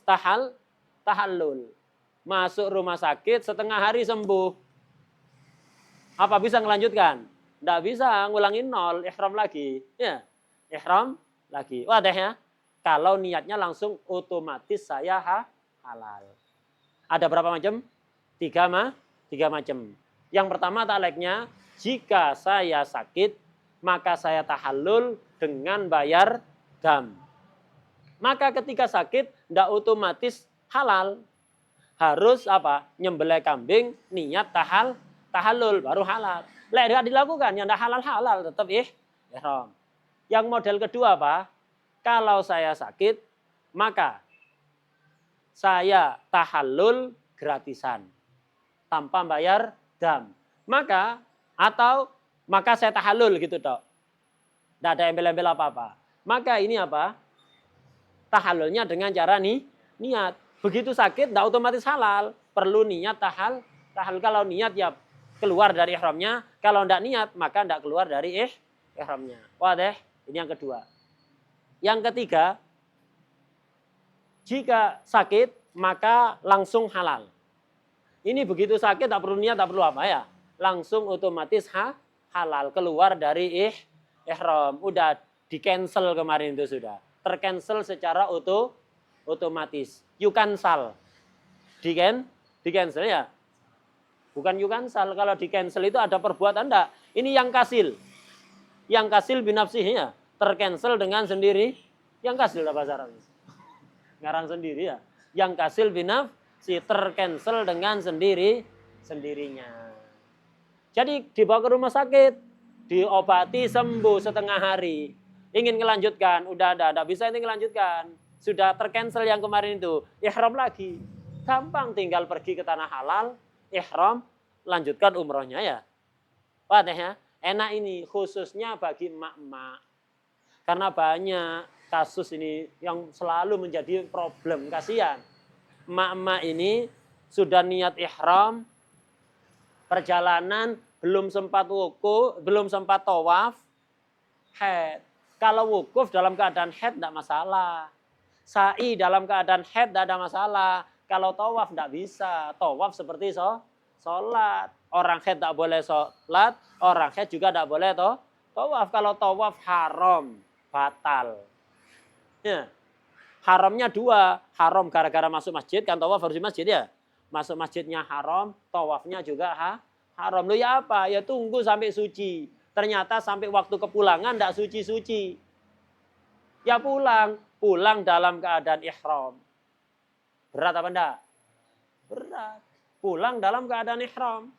tahallul. Masuk rumah sakit, setengah hari sembuh. Apa bisa melanjutkan? Tidak bisa, ngulangin 0, ihram lagi. Ya, ihram lagi. Wadah ya? Kalau niatnya langsung otomatis saya halal. Ada berapa macam? 3 macam. Yang pertama takleknya, jika saya sakit, maka saya tahallul dengan bayar dam. Maka ketika sakit, tidak otomatis halal. Harus apa? Nyembelih kambing, niat tahallul, baru halal. Lek tidak dilakukan, yang tidak halal, tetap ihram. Yang model kedua apa? Kalau saya sakit, maka saya tahallul gratisan. Tanpa bayar dam. Maka saya tahallul gitu toh. Tidak ada embel-embel apa-apa. Maka ini apa? Tahallulnya dengan cara niat. Begitu sakit tidak otomatis halal. Perlu niat tahallul. Kalau niat ya keluar dari ihramnya. Kalau tidak niat maka tidak keluar dari ihramnya. Wadah, ini yang kedua. Yang ketiga, jika sakit maka langsung halal. Ini begitu sakit tak perlu niat, tak perlu apa ya. Langsung otomatis halal. Keluar dari ihram. Udah di-cancel kemarin itu sudah. Tercancel secara otomatis. You cancel. Di-cancel ya. Bukan you cancel. Kalau di-cancel itu ada perbuatan enggak. Ini yang kasil. Yang kasil binafsihi ya. Tercancel dengan sendiri. Yang kasil apa bahasa Arab? Ngarang sendiri ya. Yang kasil binafsi, tercancel dengan sendirinya. Jadi dibawa ke rumah sakit, diobati sembuh setengah hari. Ingin melanjutkan, udah ada, bisa ini melanjutkan. Sudah tercancel yang kemarin itu, ihram lagi. Gampang tinggal pergi ke tanah halal, ihram, lanjutkan umrohnya ya. Wadah ya, enak ini khususnya bagi emak-emak. Karena banyak kasus ini yang selalu menjadi problem, kasihan. Emak-emak ini sudah niat ihram, perjalanan belum sempat wukuf, belum sempat tawaf, haid. Kalau wukuf dalam keadaan haid tidak masalah. Sa'i dalam keadaan haid tidak ada masalah. Kalau tawaf tidak bisa. Tawaf seperti sholat. Orang haid tidak boleh sholat, orang haid juga tidak boleh tawaf. Kalau tawaf haram, batal. Ya. Haramnya dua, haram gara-gara masuk masjid, kan tawaf harus di masjid ya. Masuk masjidnya haram, tawafnya juga haram. Loh ya apa? Ya tunggu sampai suci. Ternyata sampai waktu kepulangan tidak suci-suci. Ya pulang dalam keadaan ihram. Berat apa enggak? Berat. Pulang dalam keadaan ihram.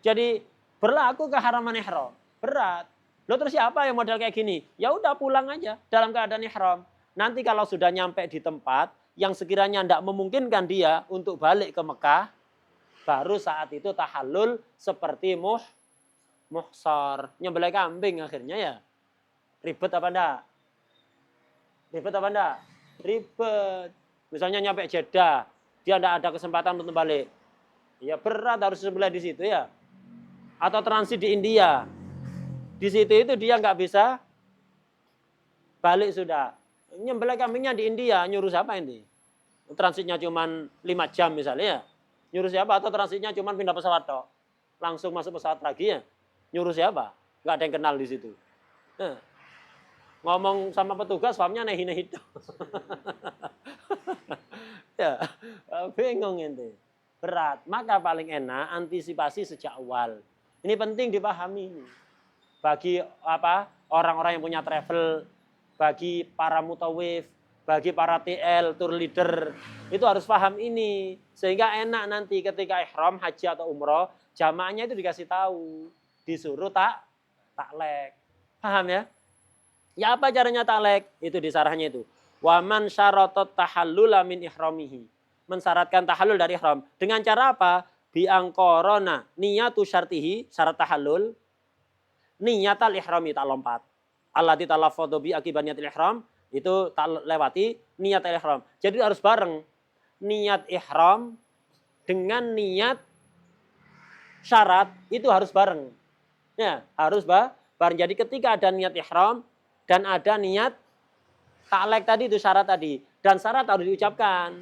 Jadi berlaku keharaman ihram. Berat. Loh terus siapa yang model kayak gini? Ya udah pulang aja dalam keadaan ihram. Nanti kalau sudah nyampe di tempat yang sekiranya tidak memungkinkan dia untuk balik ke Mekah, baru saat itu tahallul seperti muhsar. Nyembelih kambing akhirnya ya. Ribet apa enggak? Ribet apa enggak? Ribet. Misalnya nyampe Jeddah, dia tidak ada kesempatan untuk balik. Ya berat harus sebelah di situ ya. Atau transit di India. Di situ itu dia nggak bisa balik sudah. Nyembelih kambingnya di India, nyuruh siapa ini? Transitnya cuma 5 jam misalnya ya. Nyuruh siapa? Atau transitnya cuma pindah pesawat tok. Langsung masuk pesawat lagi ya. Nyuruh siapa? Nggak ada yang kenal di situ. Nah, ngomong sama petugas, pahamnya nehi-nehi tok. Ya, bingung ente. Berat. Maka paling enak antisipasi sejak awal. Ini penting dipahami. Bagi orang-orang yang punya travel, bagi para mutawif, bagi para TL, tour leader, itu harus paham ini. Sehingga enak nanti ketika ihram, haji atau umroh, jamaahnya itu dikasih tahu. Disuruh taklek. Paham ya? Ya apa caranya taklek? Itu di sarahnya itu. Waman syaratot tahallula min ihramihi. Mensyaratkan tahallul dari ihram. Dengan cara apa? Biangkorona niyatu syartihi, syarat tahallul. Niyatal ihrami tak lompat. Allati talaffadhu bi akibat niyatil ihram, itu tak lewati niyatil ihram. Jadi harus bareng. Niat ihram dengan niat syarat itu harus bareng. Ya, harus bareng. Jadi ketika ada niat ihram dan ada niat taklek tadi itu syarat tadi, dan syarat harus diucapkan.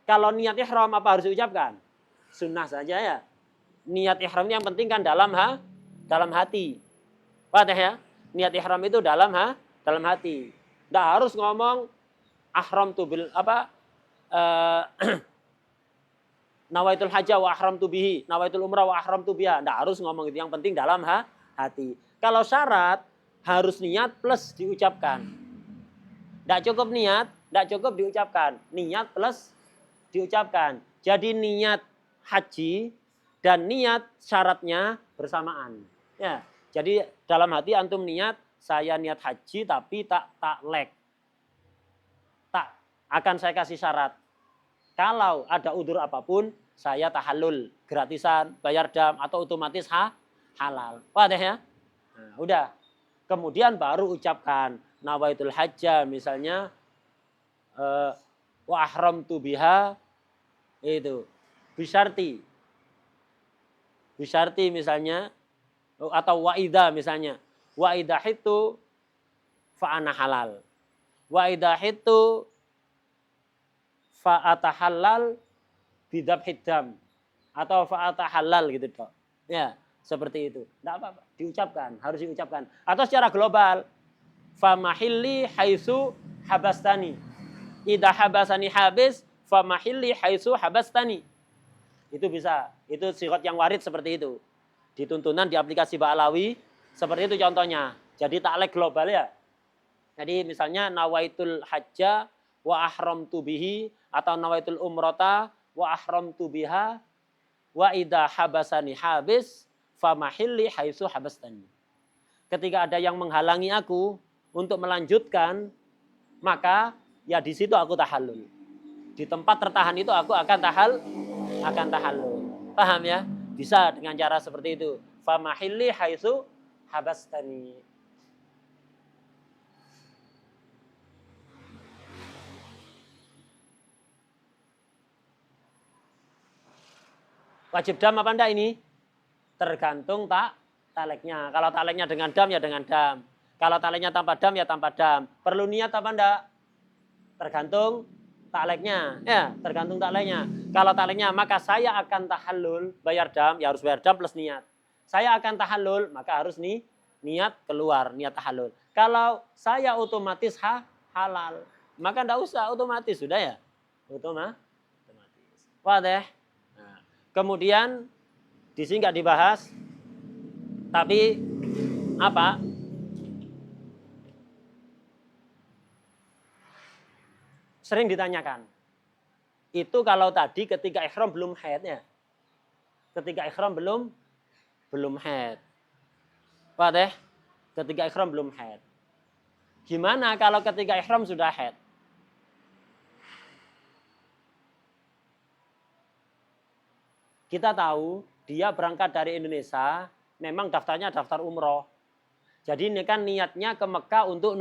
Kalau niat ihram apa harus diucapkan? Sunnah saja ya. Niat ihram yang penting kan dalam hati. Wadah ya? Niat ihram itu dalam hati. Tidak harus ngomong ahram tu bil nawaitul hajjah wa ahram tu bihi, nawaitul umrah wa ahram tu biha. Tidak harus ngomong itu, yang penting dalam hati. Kalau syarat harus niat plus diucapkan. Tidak cukup niat, tidak cukup diucapkan. Niat plus diucapkan. Jadi niat haji dan niat syaratnya bersamaan. Ya, jadi dalam hati antum niat, saya niat haji tapi tak taklek. Tak akan saya kasih syarat. Kalau ada udzur apapun, saya tahallul, gratisan, bayar dam atau otomatis halal. Wadah ya? Nah, udah. Kemudian baru ucapkan nawaitul hajjah misalnya wa ahramtu biha itu bisyarti misalnya, atau wa'idha misalnya. Wa'idha itu fa'ana halal. Wa'idha itu fa'atahallal bidabhiddam. Atau fa'atahallal gitu toh. Ya, seperti itu. Tidak apa-apa, diucapkan, harus diucapkan. Atau secara global. Famahilli haitsu habastani. Idza habasani habis, famahilli haitsu habastani. Itu bisa. Itu sirat yang warid seperti itu. Di tuntunan di aplikasi Ba'alawi seperti itu contohnya. Jadi taklek global ya. Jadi misalnya nawaitul hajjah wa ahramtu bihi, atau nawaitul umrata wa ahramtu biha, wa idza habasani habis famahilli haitsu habastani. Ketika ada yang menghalangi aku untuk melanjutkan, maka ya di situ aku tahallul. Di tempat tertahan itu aku akan tahallul. Paham ya? Bisa dengan cara seperti itu. Famahilli haitsu habastani. Wajib dam apa enggak ini? Tergantung taleknya. Kalau taleknya dengan dam ya dengan dam. Kalau taleknya tanpa dam ya tanpa dam. Perlu niat apa enggak? Tergantung taleknya. Ya, tergantung taleknya. Kalau taleknya maka saya akan tahallul, bayar dam, ya harus bayar dam plus niat. Saya akan tahallul, maka harus niat keluar, niat tahallul. Kalau saya otomatis halal, maka enggak usah otomatis, sudah ya? Otomatis. Wadah. Nah, kemudian di sini nggak dibahas, tapi apa? Sering ditanyakan. Itu kalau tadi ketika ihram belum haid ya. Ketika ihram belum haid. Wadah? Ketika ihram belum haid. Gimana kalau ketika ihram sudah haid? Kita tahu dia berangkat dari Indonesia, memang daftarnya daftar umroh. Jadi ini kan niatnya ke Mekah untuk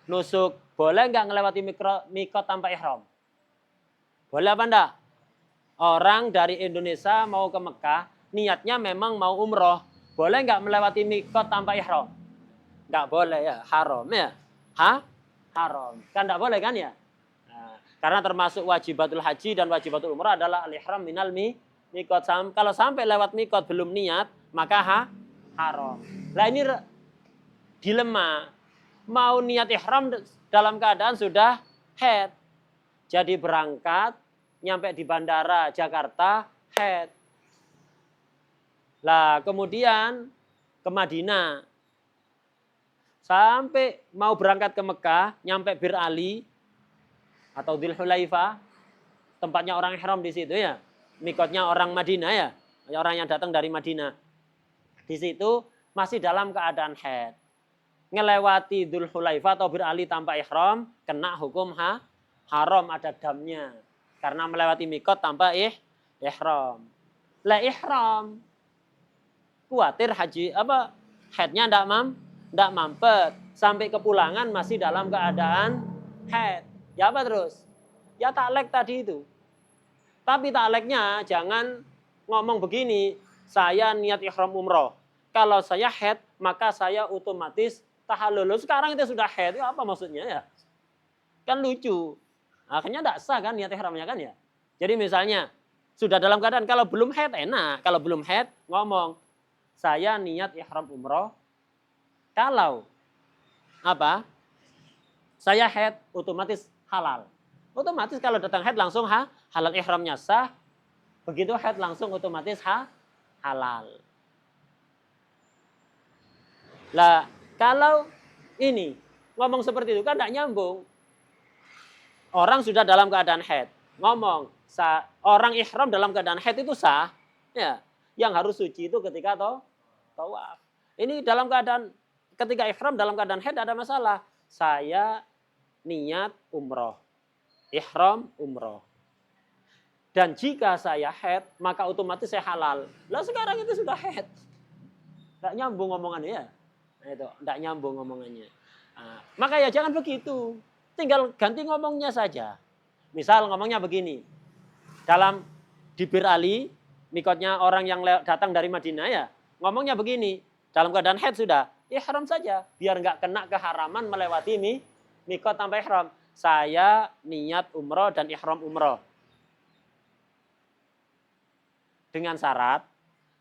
nusuk. Boleh nggak ngelewati mikot tanpa ihram? Boleh apa enggak? Orang dari Indonesia mau ke Mekah, niatnya memang mau umroh. Boleh nggak melewati mikot tanpa ihram? Nggak boleh ya, haram ya. Haram. Kan nggak boleh kan ya? Nah, karena termasuk wajibatul haji dan wajibatul umrah adalah al-ihram minal mikot. Kalau sampai lewat mikot belum niat, maka haram. Nah ini dilema. Mau niat ihram dalam keadaan sudah haid. Jadi berangkat, nyampe di bandara Jakarta, haid. Lah kemudian ke Madinah. Sampai mau berangkat ke Mekah, nyampe Bir Ali atau Dzul Hulaifah, tempatnya orang ihram di situ ya. Mikotnya orang Madinah ya, orang yang datang dari Madinah. Di situ masih dalam keadaan haid. Ngelewati Dzul Hulaifah atau Bir Ali tanpa ihram, kena hukum haram, ada damnya. Karena melewati mikot tanpa ihram. Lah ihram. Kuatir haji haidnya ndak mampet. Sampai kepulangan masih dalam keadaan haid. Ya apa terus? Ya taklek tadi itu. Tapi takleknya jangan ngomong begini, saya niat ihram umroh. Kalau saya haid, maka saya otomatis tahallul. Sekarang kita sudah haid, apa maksudnya ya? Kan lucu. Akhirnya tidak sah kan niat ihramnya kan ya? Jadi misalnya, sudah dalam keadaan, kalau belum haid enak. Kalau belum haid, ngomong, saya niat ihram umroh. Kalau saya haid, otomatis halal. Otomatis kalau datang haid langsung halal, ihramnya sah. Begitu haid langsung otomatis halal. Lah, kalau ini ngomong seperti itu kan tidak nyambung. Orang sudah dalam keadaan haid, ngomong orang ihram dalam keadaan haid itu sah, ya. Yang harus suci itu ketika tawaf. Ini dalam keadaan ketika ihram dalam keadaan haid ada masalah. Saya niat umroh, ihram umroh. Dan jika saya haid, maka otomatis saya halal. Lah sekarang itu sudah haid. Tidak nyambung omongannya ya. Nah, itu tidak nyambung omongannya. Nah, maka ya jangan begitu. Tinggal ganti ngomongnya saja. Misal ngomongnya begini. Di Bir Ali, mikotnya orang yang datang dari Madinah ya. Ngomongnya begini. Dalam keadaan haid sudah. Ihram saja. Biar nggak kena keharaman melewati mikot tanpa ihram. Saya niat umroh dan ihram umroh. Dengan syarat,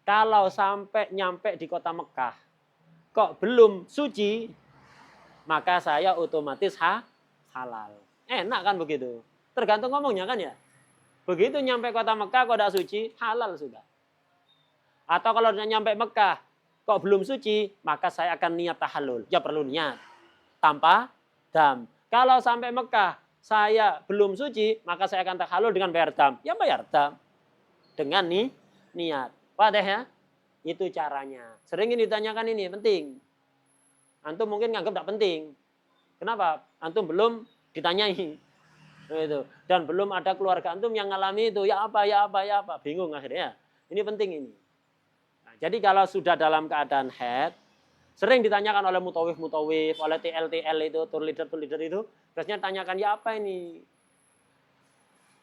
kalau sampai nyampe di kota Mekah, kok belum suci, maka saya otomatis halal. Enak kan begitu? Tergantung ngomongnya kan ya. Begitu nyampe kota Mekah kok tidak suci, halal sudah. Atau kalau nyampe Mekah, kok belum suci, maka saya akan niat tahallul. Ya perlu niat. Tanpa dam. Kalau sampai Mekah, saya belum suci, maka saya akan tahalul dengan bayar dam. Ya bayar dam. Dengan niat. Wadah ya? Itu caranya. Sering ini ditanyakan ini, penting. Antum mungkin nganggap tidak penting. Kenapa? Antum belum ditanyai. Itu. Dan belum ada keluarga antum yang ngalami itu. Ya apa, ya apa, ya apa. Bingung akhirnya. Ini penting ini. Nah, jadi kalau sudah dalam keadaan haid, sering ditanyakan oleh mutawif, oleh TL itu, tour leader itu. Biasanya tanyakan, ya apa ini?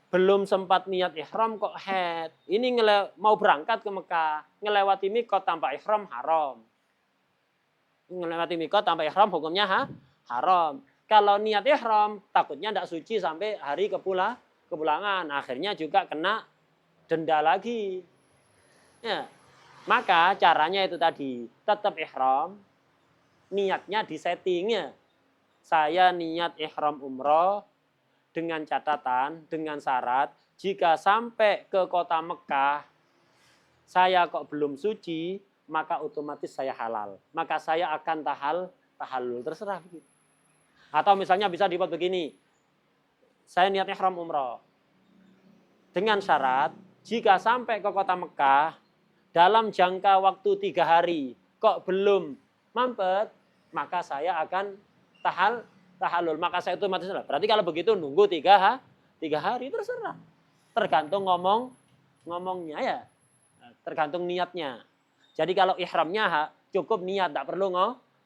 Belum sempat niat ihram kok haid. Ini mau berangkat ke Mekah. Ngelewati mikot tanpa ihram haram. Melewati mikot tanpa ihram hukumnya haram. Kalau niat ihram takutnya tidak suci sampai hari kepulangan. Akhirnya juga kena denda lagi. Ya. Maka caranya itu tadi, tetap ihram, niatnya disettingnya. Saya niat ihram umroh dengan catatan, dengan syarat, jika sampai ke kota Mekah, saya kok belum suci, maka otomatis saya halal. Maka saya akan tahallul, terserah begitu. Atau misalnya bisa dibuat begini, saya niat ihram umroh. Dengan syarat, jika sampai ke kota Mekah, dalam jangka waktu 3 hari, kok belum mampet, maka saya akan tahallul. Maka saya otomatis, berarti kalau begitu nunggu 3 hari, terserah. Tergantung ngomongnya ya. Tergantung niatnya. Jadi kalau ihramnya cukup niat, tidak perlu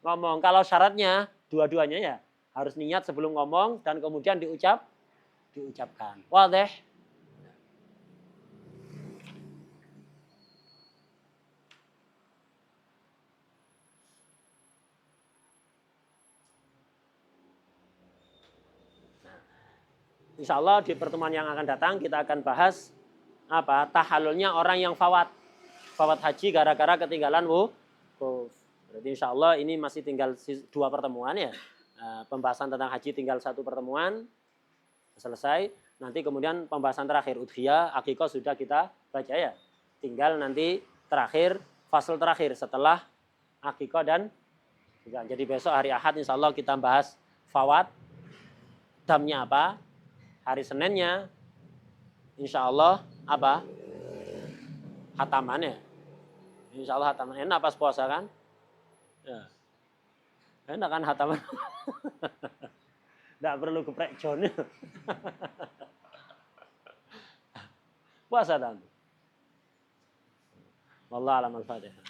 ngomong. Kalau syaratnya dua-duanya ya harus niat sebelum ngomong dan kemudian diucapkan. Wadah. Insya Allah di pertemuan yang akan datang kita akan bahas tahallulnya orang yang fawat haji gara-gara ketinggalan wukuf. Berarti insya Allah ini masih tinggal 2 pertemuan ya. Pembahasan tentang haji tinggal 1 pertemuan selesai. Nanti kemudian pembahasan terakhir udhiyah, akikah sudah kita baca ya. Tinggal nanti terakhir, fasal terakhir setelah akikah dan jadi besok hari Ahad insya Allah kita bahas fawat, damnya apa. Hari Seninnya insya Allah hataman ya. Insya Allah hataman. Enak pas puasa kan? Ya. Enak kan hataman? Tidak perlu geprek John. Puasa dan. Wallahu a'lam al-Fatihah.